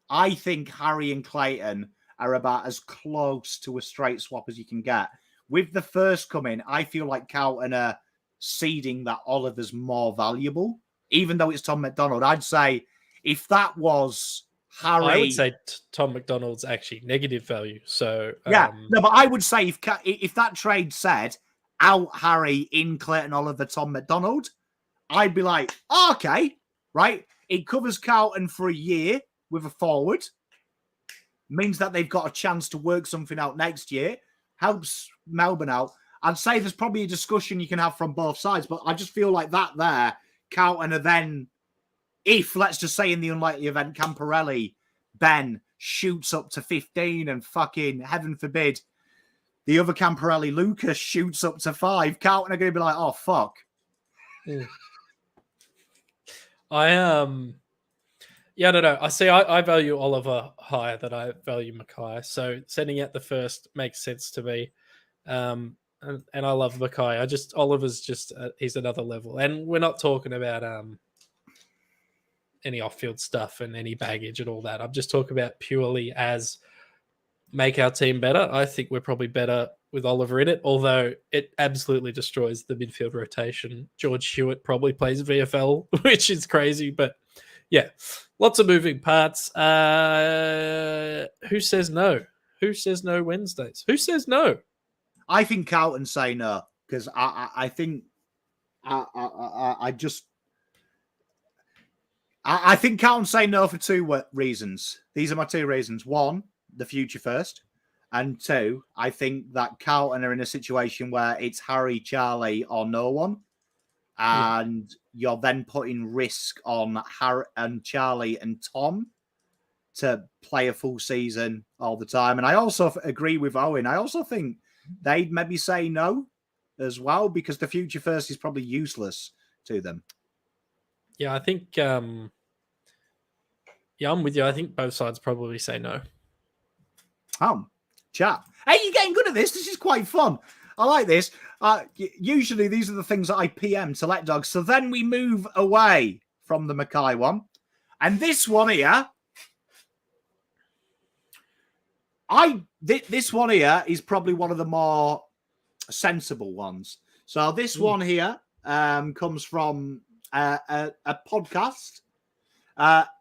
I think Harry and Clayton are about as close to a straight swap as you can get. With the first coming, I feel like Carlton are ceding that Oliver's more valuable, even though it's Tom McDonald. I'd say if that was Harry, I would say Tom McDonald's actually negative value. So yeah, no, but I would say if that trade said out Harry, in Clayton Oliver, Tom McDonald, I'd be like, oh, okay, right. It covers Carlton for a year with a forward. Means that they've got a chance to work something out next year. Helps Melbourne out. I'd say there's probably a discussion you can have from both sides, but I just feel like that there, Carlton are then, if, let's just say in the unlikely event, Camporelli, Ben, shoots up to 15 and fucking, heaven forbid, the other Camporelli, Lucas, shoots up to 5, Carlton are going to be like, oh, fuck. Yeah, I don't know. I value Oliver higher than I value Mackay. So sending out the first makes sense to me. And I love Mackay. Oliver's just, he's another level. And we're not talking about any off-field stuff and any baggage and all that. I'm just talking about purely as make our team better. I think we're probably better with Oliver in it, although it absolutely destroys the midfield rotation. George Hewitt probably plays VFL, which is crazy, but yeah, lots of moving parts. Who says no? Who says no Wednesdays? Who says no? I think Carlton say no, because I think I think Carlton say no for 2 reasons. These are my 2 reasons. 1, the future first. And 2, I think that Carlton are in a situation where it's Harry, Charlie, or no one. And you're then putting risk on Harry and Charlie and Tom to play a full season all the time. And I also agree with Owen. I also think they'd maybe say no as well, because the future first is probably useless to them. Yeah, I think, I'm with you. I think both sides probably say no. Chat. Hey, you're getting good at this. This is quite fun. I like this. Usually these are the things that I PM to Let Dogs. So then we move away from the Mackay one. And this one here, this one here is probably one of the more sensible ones. So this one here comes from a podcast.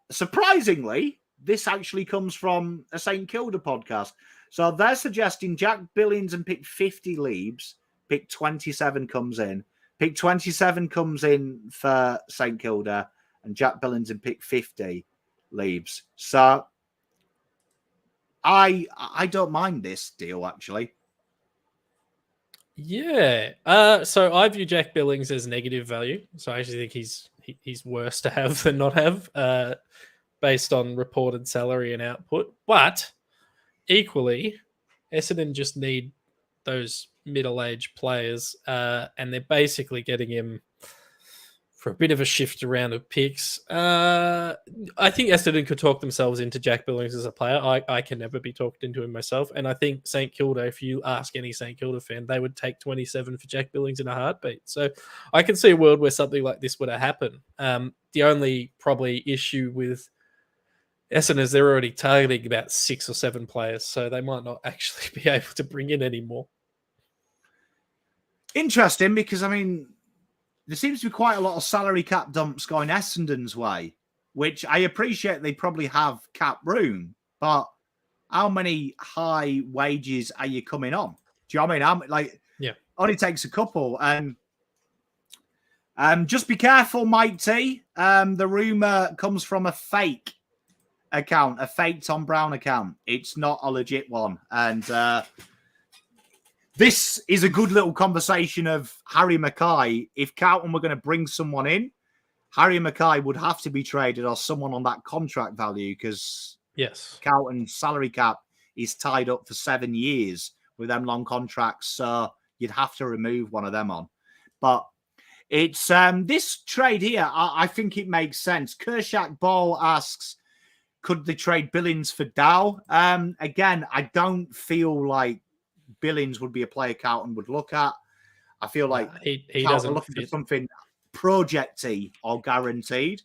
Surprisingly, this actually comes from a St Kilda podcast. So they're suggesting Jack Billings and pick 50 leaves. Pick 27 comes in. Pick 27 comes in for St Kilda, and Jack Billings and pick 50 leaves. So I don't mind this deal, actually. Yeah. So I view Jack Billings as negative value. So I actually think he's worse to have than not have, based on reported salary and output. But equally, Essendon just need those middle-aged players, and they're basically getting him for a bit of a shift around of picks. I think Essendon could talk themselves into Jack Billings as a player. I can never be talked into him myself. And I think St Kilda, if you ask any St Kilda fan, they would take 27 for Jack Billings in a heartbeat. So I can see a world where something like this would have happened. The only probably issue with Essendon is they're already targeting about 6 or 7 players, so they might not actually be able to bring in any more. Interesting, because, I mean, there seems to be quite a lot of salary cap dumps going Essendon's way, which I appreciate they probably have cap room, but how many high wages are you coming on? Do you know what I mean? Only takes a couple. And just be careful, Mike T. The rumour comes from a fake account, a fake Tom Brown account. It's not a legit one. And this is a good little conversation of Harry Mackay. If Carlton were going to bring someone in, Harry Mackay would have to be traded, or someone on that contract value, because Carlton's salary cap is tied up for 7 years with them long contracts. So you'd have to remove one of them on. But it's this trade here, I think it makes sense. Kershak Ball asks, could they trade Billings for Dow? Again, I don't feel like Billings would be a player Carlton would look at. I feel like he Carlton doesn't looking fit. for something projecty or guaranteed.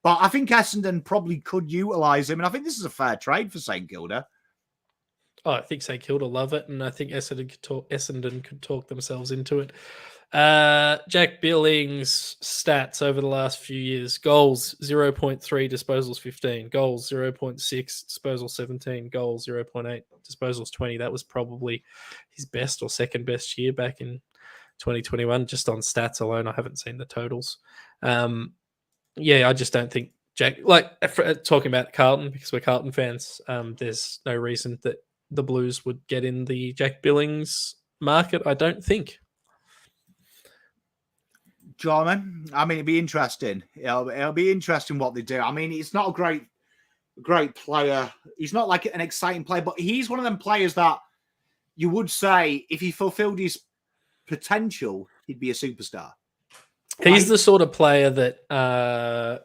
But I think Essendon probably could utilise him, and I think this is a fair trade for St Kilda. Oh, I think St Kilda love it, and I think Essendon could talk themselves into it. Jack Billings stats over the last few years: goals 0.3, disposals 15, goals 0.6, disposals 17, goals 0.8, disposals 20. That was probably his best or second best year back in 2021, just on stats alone. I haven't seen the totals. I just don't think Jack, talking about Carlton, because we're Carlton fans, there's no reason that the Blues would get in the Jack Billings market, I don't think. Jarman, I mean, it'd be interesting. It'll be interesting what they do. I mean, it's not a great player. He's not like an exciting player, but he's one of them players that you would say if he fulfilled his potential, he'd be a superstar. He's the sort of player that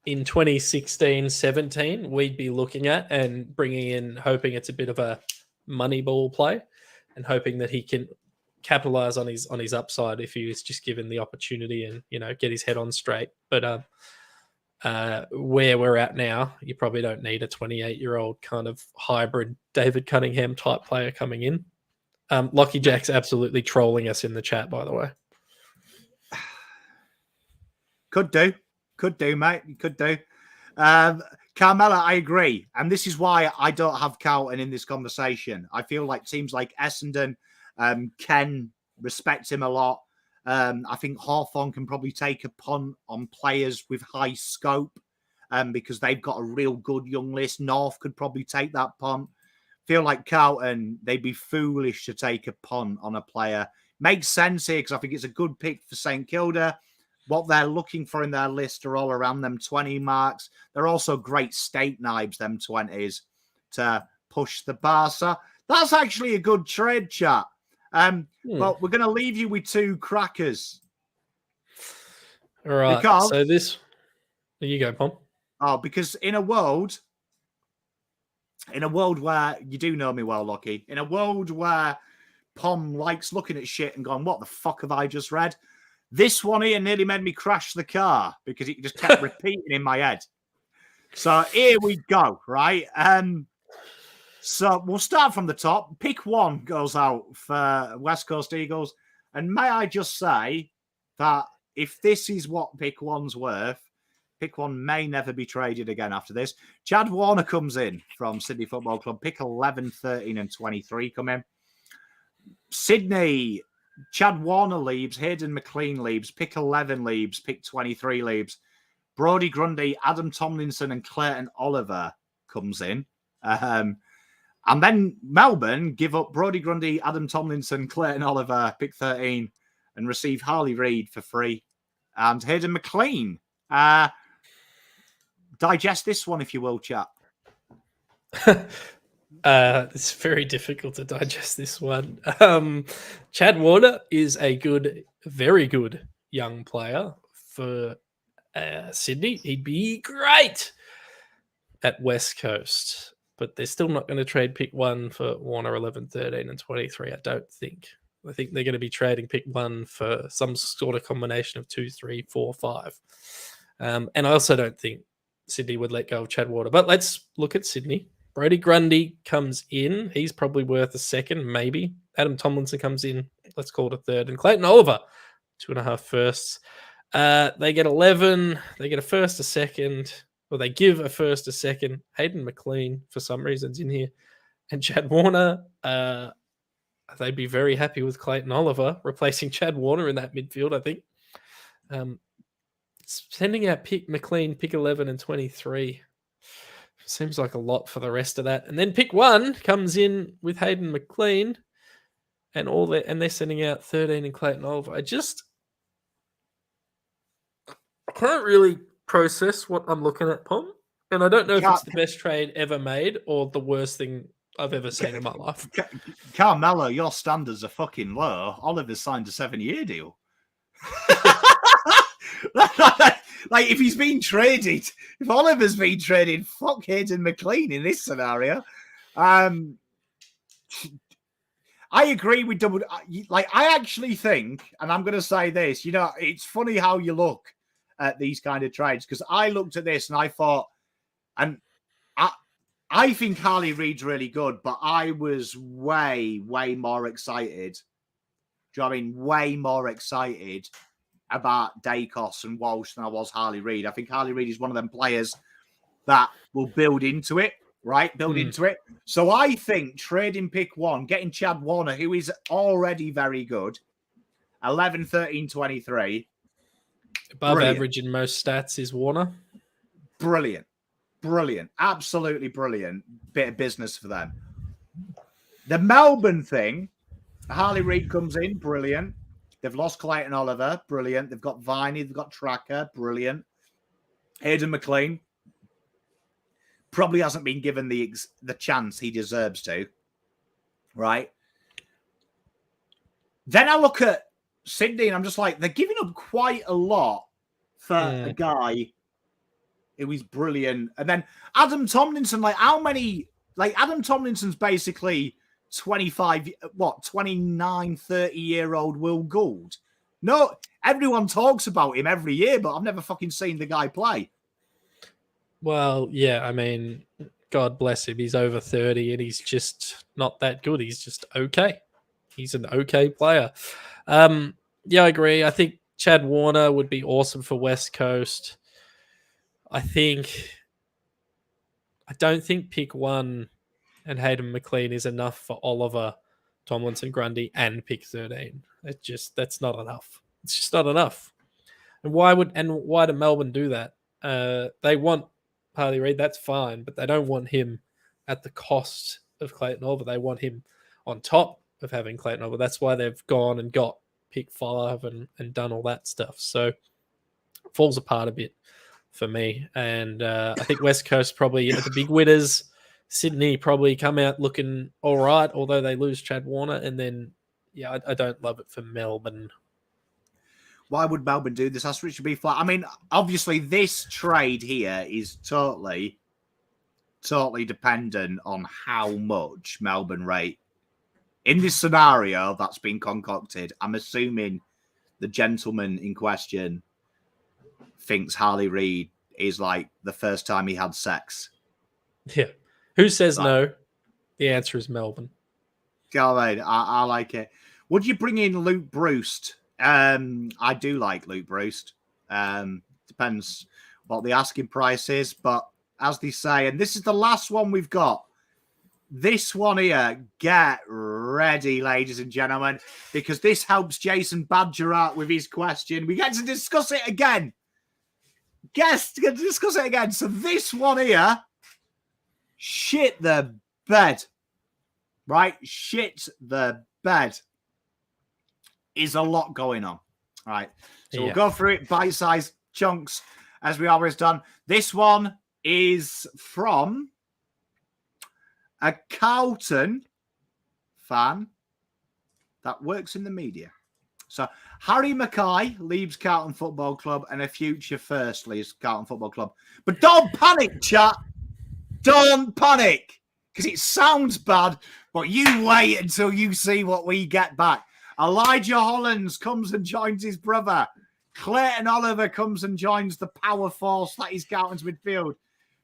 in 2016-17 we'd be looking at and bringing in, hoping it's a bit of a money ball play and hoping that he can capitalize on his upside if he was just given the opportunity and, get his head on straight. But where we're at now, you probably don't need a 28-year-old kind of hybrid David Cunningham type player coming in. Lachyjack's absolutely trolling us in the chat, by the way. Could do, mate. Could do. Carmela, I agree. And this is why I don't have Carlton in this conversation. I feel like teams like Essendon can respect him a lot. I think Hawthorn can probably take a punt on players with high scope because they've got a real good young list. North could probably take that punt. Feel like Carlton, they'd be foolish to take a punt on a player. Makes sense here because I think it's a good pick for St Kilda. What they're looking for in their list are all around them 20 marks. They're also great state knives, them 20s, to push the Barca. That's actually a good trade, chat. But we're going to leave you with two crackers. All right. Because, so this... There you go, Pom. Oh, because in a world where you do know me well, Lockie, in a world where Pom likes looking at shit and going, what the fuck have I just read? This one here nearly made me crash the car because it just kept repeating in my head. So here we go, right? So we'll start from the top. Pick one goes out for West Coast Eagles. And may I just say that if this is what pick one's worth, pick one may never be traded again after this. Chad Warner comes in from Sydney Football Club. Pick 11, 13 and 23 come in. Sydney... Chad Warner leaves, Hayden McLean leaves, pick 11 leaves, pick 23 leaves. Brodie Grundy, Adam Tomlinson and Clayton Oliver comes in. And then Melbourne give up Brodie Grundy, Adam Tomlinson, Clayton Oliver, pick 13 and receive Harley Reid for free. And Hayden McLean. Digest this one if you will, chat. It's very difficult to digest this one. Chad Warner is a very good young player for Sydney. He'd be great at West Coast, but they're still not going to trade pick one for Warner 11, 13 and 23, I don't think. I think they're going to be trading pick one for some sort of combination of 2, 3, 4, 5. And I also don't think Sydney would let go of Chad Warner. But let's look at Sydney. Brodie Grundy comes in. He's probably worth a second, maybe. Adam Tomlinson comes in. Let's call it a third. And Clayton Oliver, 2.5 firsts. They get 11. They get a first, a second. Or they give a first, a second. Hayden McLean, for some reasons, in here. And Chad Warner, they'd be very happy with Clayton Oliver replacing Chad Warner in that midfield, I think. Sending out McLean, pick 11 and 23. Seems like a lot for the rest of that. And then pick one comes in with Hayden McLean and they're sending out 13 and Clayton Oliver. I can't really process what I'm looking at, Pom. And I don't know if it's the best trade ever made or the worst thing I've ever seen in my life. Carmelo, your standards are fucking low. Oliver's signed a 7-year deal. Like, if he's been traded, if Oliver's been traded, fuck Hayden McLean in this scenario. I agree with double. Like, I actually think, and I'm going to say this, it's funny how you look at these kind of trades because I looked at this and I thought, and I think Harley Reid's really good, but I was way, way more excited. Do you know what I mean? Way more excited about Dacos and Walsh than I was Harley Reid. I think Harley Reid is one of them players that will build into it, right? Build into it. So I think trading pick 1, getting Chad Warner, who is already very good, 11, 13, 23. Above average in most stats is Warner. Brilliant. Brilliant. Absolutely brilliant bit of business for them. The Melbourne thing, Harley Reid comes in, brilliant. They've lost Clayton Oliver, brilliant. They've got Viney, they've got Tracker, brilliant. Hayden McLean probably hasn't been given the chance he deserves to, right? Then I look at Sydney and I'm just like, they're giving up quite a lot for a guy who is brilliant. And then Adam Tomlinson, like how many, like Adam Tomlinson's basically 29, 30-year-old Will Gould. No, everyone talks about him every year, but I've never fucking seen the guy play. Well, yeah, I mean, God bless him. He's over 30 and he's just not that good. He's just okay. He's an okay player. Yeah, I agree. I think Chad Warner would be awesome for West Coast. I don't think pick 1 and Hayden McLean is enough for Oliver, Tomlinson, Grundy, and pick 13. That's not enough. It's just not enough. And why do Melbourne do that? They want Harley Reid, that's fine, but they don't want him at the cost of Clayton Oliver. They want him on top of having Clayton Oliver. That's why they've gone and got pick 5 and done all that stuff. So it falls apart a bit for me. And I think West Coast probably are the big winners. Sydney probably come out looking all right, although they lose Chad Warner. And then, yeah, I don't love it for Melbourne. Why would Melbourne do this? That's Richard B. Flat. I mean, obviously, this trade here is totally dependent on how much Melbourne rate. In this scenario that's been concocted, I'm assuming the gentleman in question thinks Harley Reid is like the first time he had sex. Yeah. Who says no? The answer is Melbourne. I like it. Would you bring in Luke Bruce? I do like Luke Bruce. Depends what the asking price is, but as they say, and this is the last one we've got. This one here, get ready, ladies and gentlemen, because this helps Jason Badger out with his question. We get to discuss it again. Get to discuss it again. So this one here, shit the bed, right? Shit the bed. Is a lot going on. All right. So we'll go through it bite-sized chunks as we always done. This one is from a Carlton fan that works in the media. So Harry Mackay leaves Carlton Football Club and a future first leaves Carlton Football Club. But don't panic, chat. Don't panic. Because it sounds bad, but you wait until you see what we get back. Elijah Hollands comes and joins his brother. Clayton Oliver comes and joins the power force that is Carlton's midfield.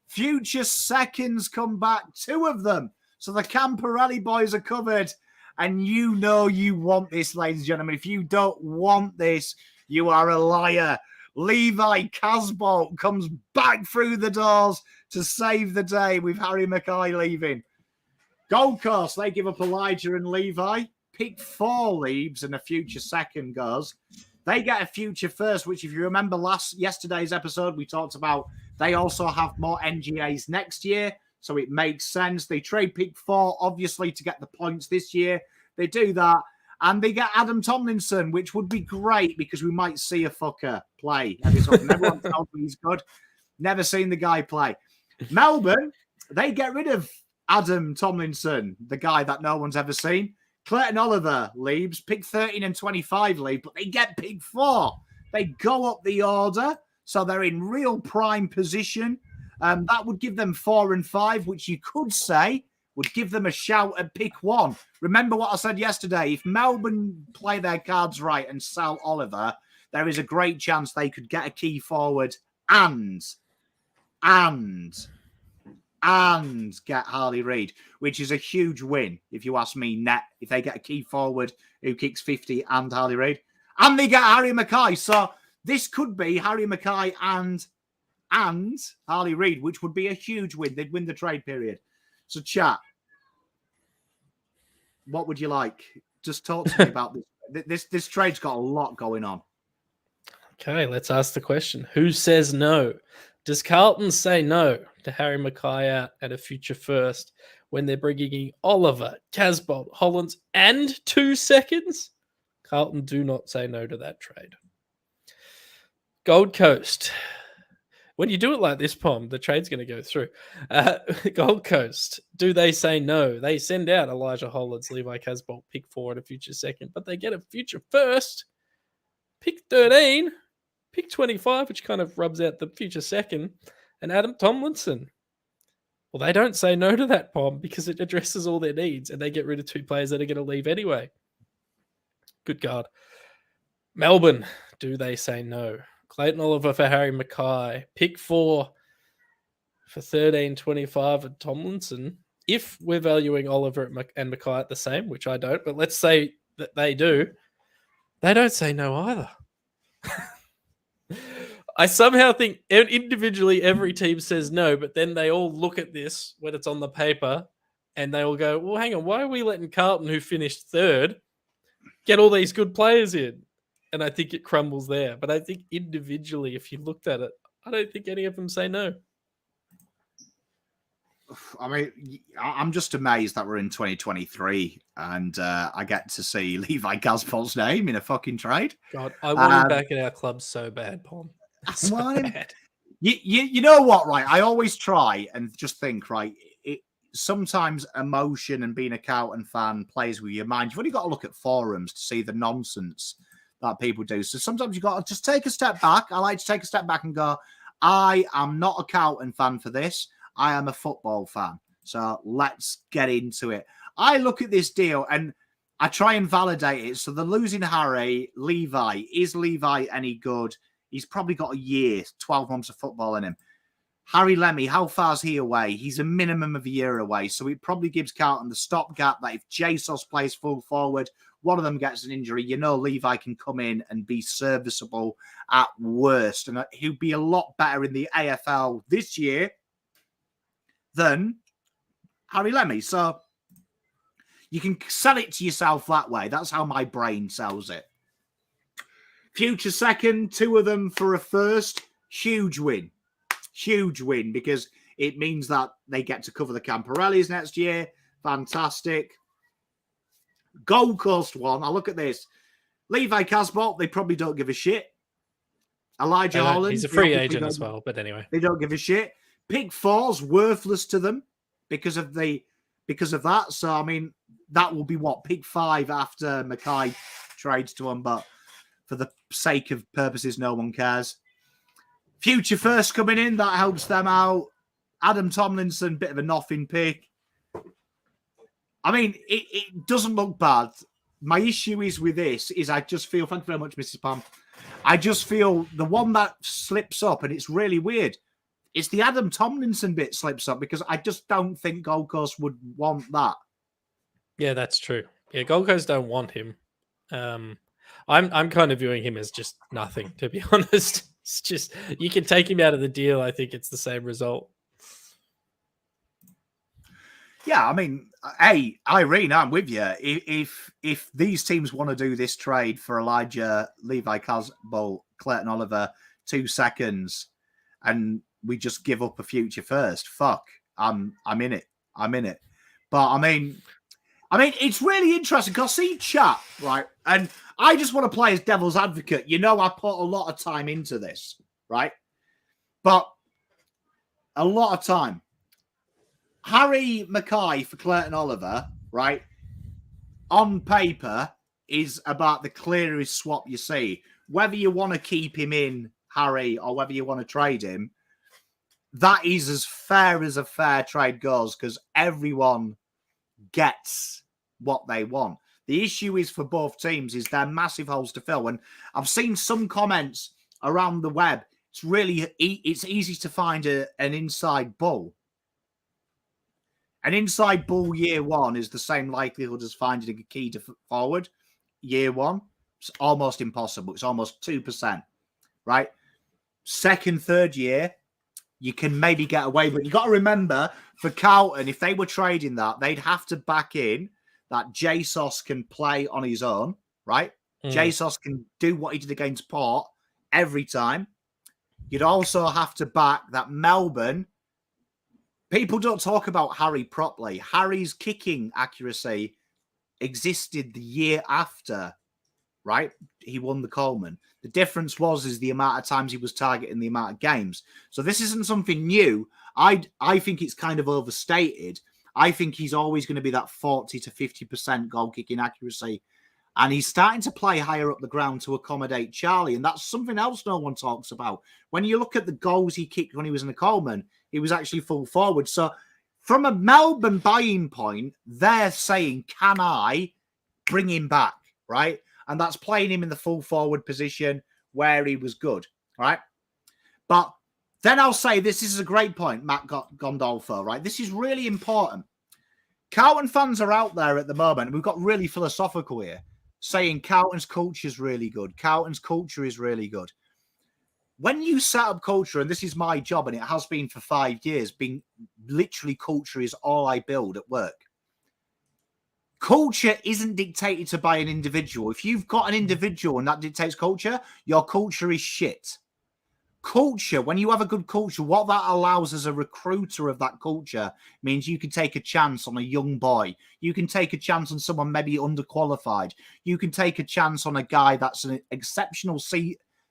Future seconds come back, 2 of them. So the Camporelli boys are covered. And you know you want this, ladies and gentlemen. If you don't want this, you are a liar. Levi Casbolt comes back through the doors to save the day with Harry Mackay leaving. Gold Coast, they give up Elijah and Levi. Pick 4 leaves and a future second goes. They get a future first, which if you remember yesterday's episode, we talked about they also have more NGAs next year. So it makes sense. They trade pick 4, obviously, to get the points this year. They do that. And they get Adam Tomlinson, which would be great because we might see a fucker play. Everyone tells me he's good. Never seen the guy play. Melbourne, they get rid of Adam Tomlinson, the guy that no one's ever seen. Clayton Oliver leaves, pick 13 and 25 leave, but they get pick 4. They go up the order, so they're in real prime position. That would give them 4 and 5, which you could say would give them a shout at pick 1. Remember what I said yesterday. If Melbourne play their cards right and sell Oliver, there is a great chance they could get a key forward and and get Harley Reid, which is a huge win, if you ask me, net, if they get a key forward who kicks 50 and Harley Reid. And they get Harry Mackay. So this could be Harry Mackay and Harley Reid, which would be a huge win. They'd win the trade period. So, chat, what would you like? Just talk to me about this. This trade's got a lot going on. Okay, let's ask the question. Who says no? Does Carlton say no to Harry Mackay out at a future first when they're bringing in Oliver, Casbolt, Hollands, and 2 seconds? Carlton do not say no to that trade. Gold Coast. When you do it like this, Pom, the trade's going to go through. Gold Coast, do they say no? They send out Elijah Hollands, Levi Casbolt, pick 4 and a future second, but they get a future first, pick 13, pick 25, which kind of rubs out the future second, and Adam Tomlinson. Well, they don't say no to that, Pom, because it addresses all their needs, and they get rid of 2 players that are going to leave anyway. Good God. Melbourne, do they say no? Clayton Oliver for Harry Mackay. Pick 4 for 13.25 at Tomlinson. If we're valuing Oliver and Mackay at the same, which I don't, but let's say that they do, they don't say no either. I somehow think individually every team says no, but then they all look at this when it's on the paper and they all go, well, hang on, why are we letting Carlton, who finished 3rd, get all these good players in? And I think it crumbles there. But I think individually, if you looked at it, I don't think any of them say no. I mean, I'm just amazed that we're in 2023 and I get to see Levi Casbolt's name in a fucking trade. God, I want him back at our club so bad, Pom. So bad. You know what, right? I always try and just think, right, sometimes emotion and being a Carlton fan plays with your mind. You've only got to look at forums to see the nonsense that people do. So sometimes you've got to just take a step back. I like to take a step back and go, I am not a Carlton fan for this. I am a football fan. So let's get into it. I look at this deal and I try and validate it. So they're losing Harry, Levi. Is Levi any good? He's probably got a year, 12 months of football in him. Harry Lemmy, how far is he away? He's a minimum of a year away. So it probably gives Carlton the stopgap that if Jesus plays full forward, one of them gets an injury, you know Levi can come in and be serviceable at worst. And he'll be a lot better in the AFL this year than Harry Lemmy. So you can sell it to yourself that way. That's how my brain sells it. Future second, 2 of them for a first. Huge win. Huge win because it means that they get to cover the Camporellis next year. Fantastic. Gold Coast one. I look at this. Levi Casbolt, they probably don't give a shit. Elijah Holland. He's a free agent as well, but anyway. They don't give a shit. Pick 4's worthless to them because of that. So, I mean, that will be what? Pick 5 after Mackay trades to them, but for the sake of purposes, no one cares. Future first coming in, that helps them out. Adam Tomlinson, bit of a nothing pick. I mean, it doesn't look bad. My issue is with this is I just feel, thank you very much, Mrs. Pam. I just feel the one that slips up, and it's really weird, it's the Adam Tomlinson bit slips up because I just don't think Gold Coast would want that. Yeah, that's true. Yeah, Gold Coast don't want him. I'm kind of viewing him as just nothing, to be honest. It's just, you can take him out of the deal. I think it's the same result. Yeah, I mean, hey, Irene, I'm with you. If these teams want to do this trade for Elijah, Levi Casbolt, Clayton Oliver, 2 seconds, and we just give up a future first, fuck, I'm in it. I'm in it. But I mean, it's really interesting because I see chat, right? And I just want to play as devil's advocate. You know, I put a lot of time into this, right? But a lot of time. Harry Mackay for Clayton Oliver, right, on paper is about the clearest swap you see. Whether you want to keep him in, Harry, or whether you want to trade him, that is as a fair trade goes because everyone gets what they want. The issue is for both teams is they're massive holes to fill. And I've seen some comments around the web. It's easy to find an inside bull. An inside ball year one is the same likelihood as finding a key forward year one. It's almost impossible. It's almost 2%, right? Second, third year, you can maybe get away. But you got to remember, for Carlton, if they were trading that, they'd have to back in that jess can play on his own, right? jess can do what he did against Port every time. You'd also have to back that Melbourne. People don't talk about Harry properly. Harry's kicking accuracy existed the year after, right? He won the Coleman. The difference is the amount of times he was targeting, the amount of games. So this isn't something new. I think it's kind of overstated. I think he's always going to be that 40 to 50% goal kicking accuracy. And he's starting to play higher up the ground to accommodate Charlie. And that's something else no one talks about. When you look at the goals he kicked when he was in the Coleman, he was actually full forward. So from a Melbourne buying point, they're saying, can I bring him back, right? And that's playing him in the full forward position where he was good, right? But then I'll say this is a great point, Matt Gondolfo, right? This is really important. Carlton fans are out there at the moment. We've got really philosophical here, saying Carlton's culture is really good. Carlton's culture is really good. When you set up culture, and this is my job, and it has been for 5 years, being literally culture is all I build at work. Culture isn't dictated to by an individual. If you've got an individual and that dictates culture, your culture is shit. Culture, when you have a good culture, what that allows as a recruiter of that culture means you can take a chance on a young boy. You can take a chance on someone maybe underqualified. You can take a chance on a guy that's an exceptional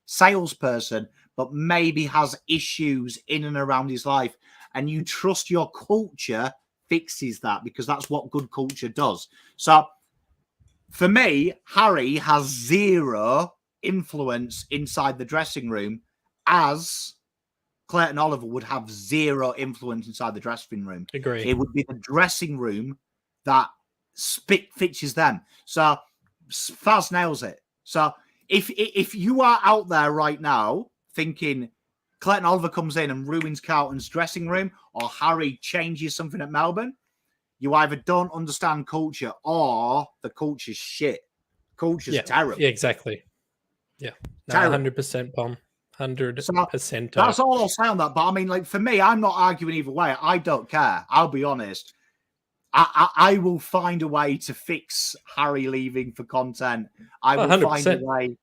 salesperson, but maybe has issues in and around his life. And you trust your culture fixes that, because that's what good culture does. So for me, Harry has zero influence inside the dressing room, as Clayton Oliver would have zero influence inside the dressing room. Agree. It would be the dressing room that fixes them. So Faz nails it. So if you are out there right now thinking Clayton Oliver comes in and ruins Carlton's dressing room, or Harry changes something at Melbourne, you either don't understand culture or the culture's shit. Culture's terrible. Yeah, exactly. Yeah. No, 100% bomb. 100%. That's all I'll say on that. But I mean, like, for me, I'm not arguing either way. I don't care. I'll be honest. I will find a way to fix Harry leaving for content. I will 100%. find a way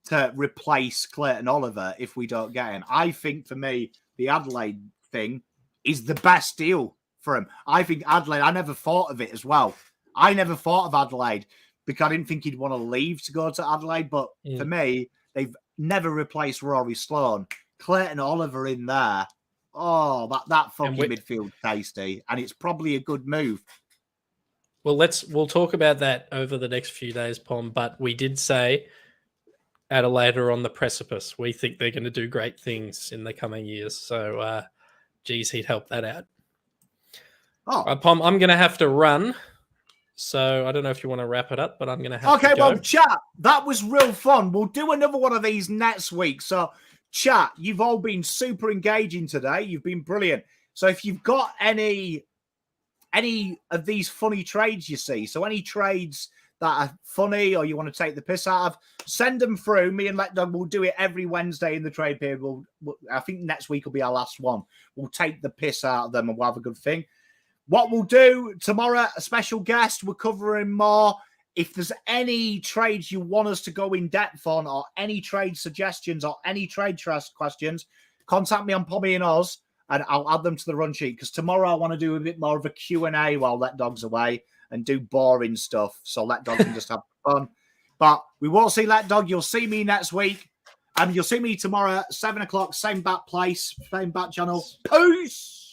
to replace Clayton Oliver if we don't get him. I think for me, the Adelaide thing is the best deal for him. I think Adelaide, I never thought of it as well. I never thought of Adelaide because I didn't think he'd want to leave to go to Adelaide. But for me, they've never replaced Rory Sloane. Clayton Oliver in there. Oh, that fucking midfield tasty. And it's probably a good move. Well, we'll talk about that over the next few days, Pom. But we did say Adelaide are on the precipice. We think they're going to do great things in the coming years. So, geez, he'd help that out. Oh, Pom, I'm going to have to run. So I don't know if you want to wrap it up, but I'm going to have to go. Okay, well, chat, that was real fun. We'll do another one of these next week. So, chat, you've all been super engaging today. You've been brilliant. So if you've got any of these funny trades you see, so any trades that are funny or you want to take the piss out of, send them through. Me and Letdog will do it every Wednesday in the trade period. I think next week will be our last one. We'll take the piss out of them and we'll have a good thing. What we'll do tomorrow, a special guest, we're covering more. If there's any trades you want us to go in depth on, or any trade suggestions, or any trade trust questions, contact me on Pommy and Oz, and I'll add them to the run sheet. Because tomorrow I want to do a bit more of a Q&A while Letdog's away and do boring stuff, so Letdog can just have fun. But we won't see Letdog. You'll see me next week, and you'll see me tomorrow at 7 o'clock, same bat place, same bat channel. Peace.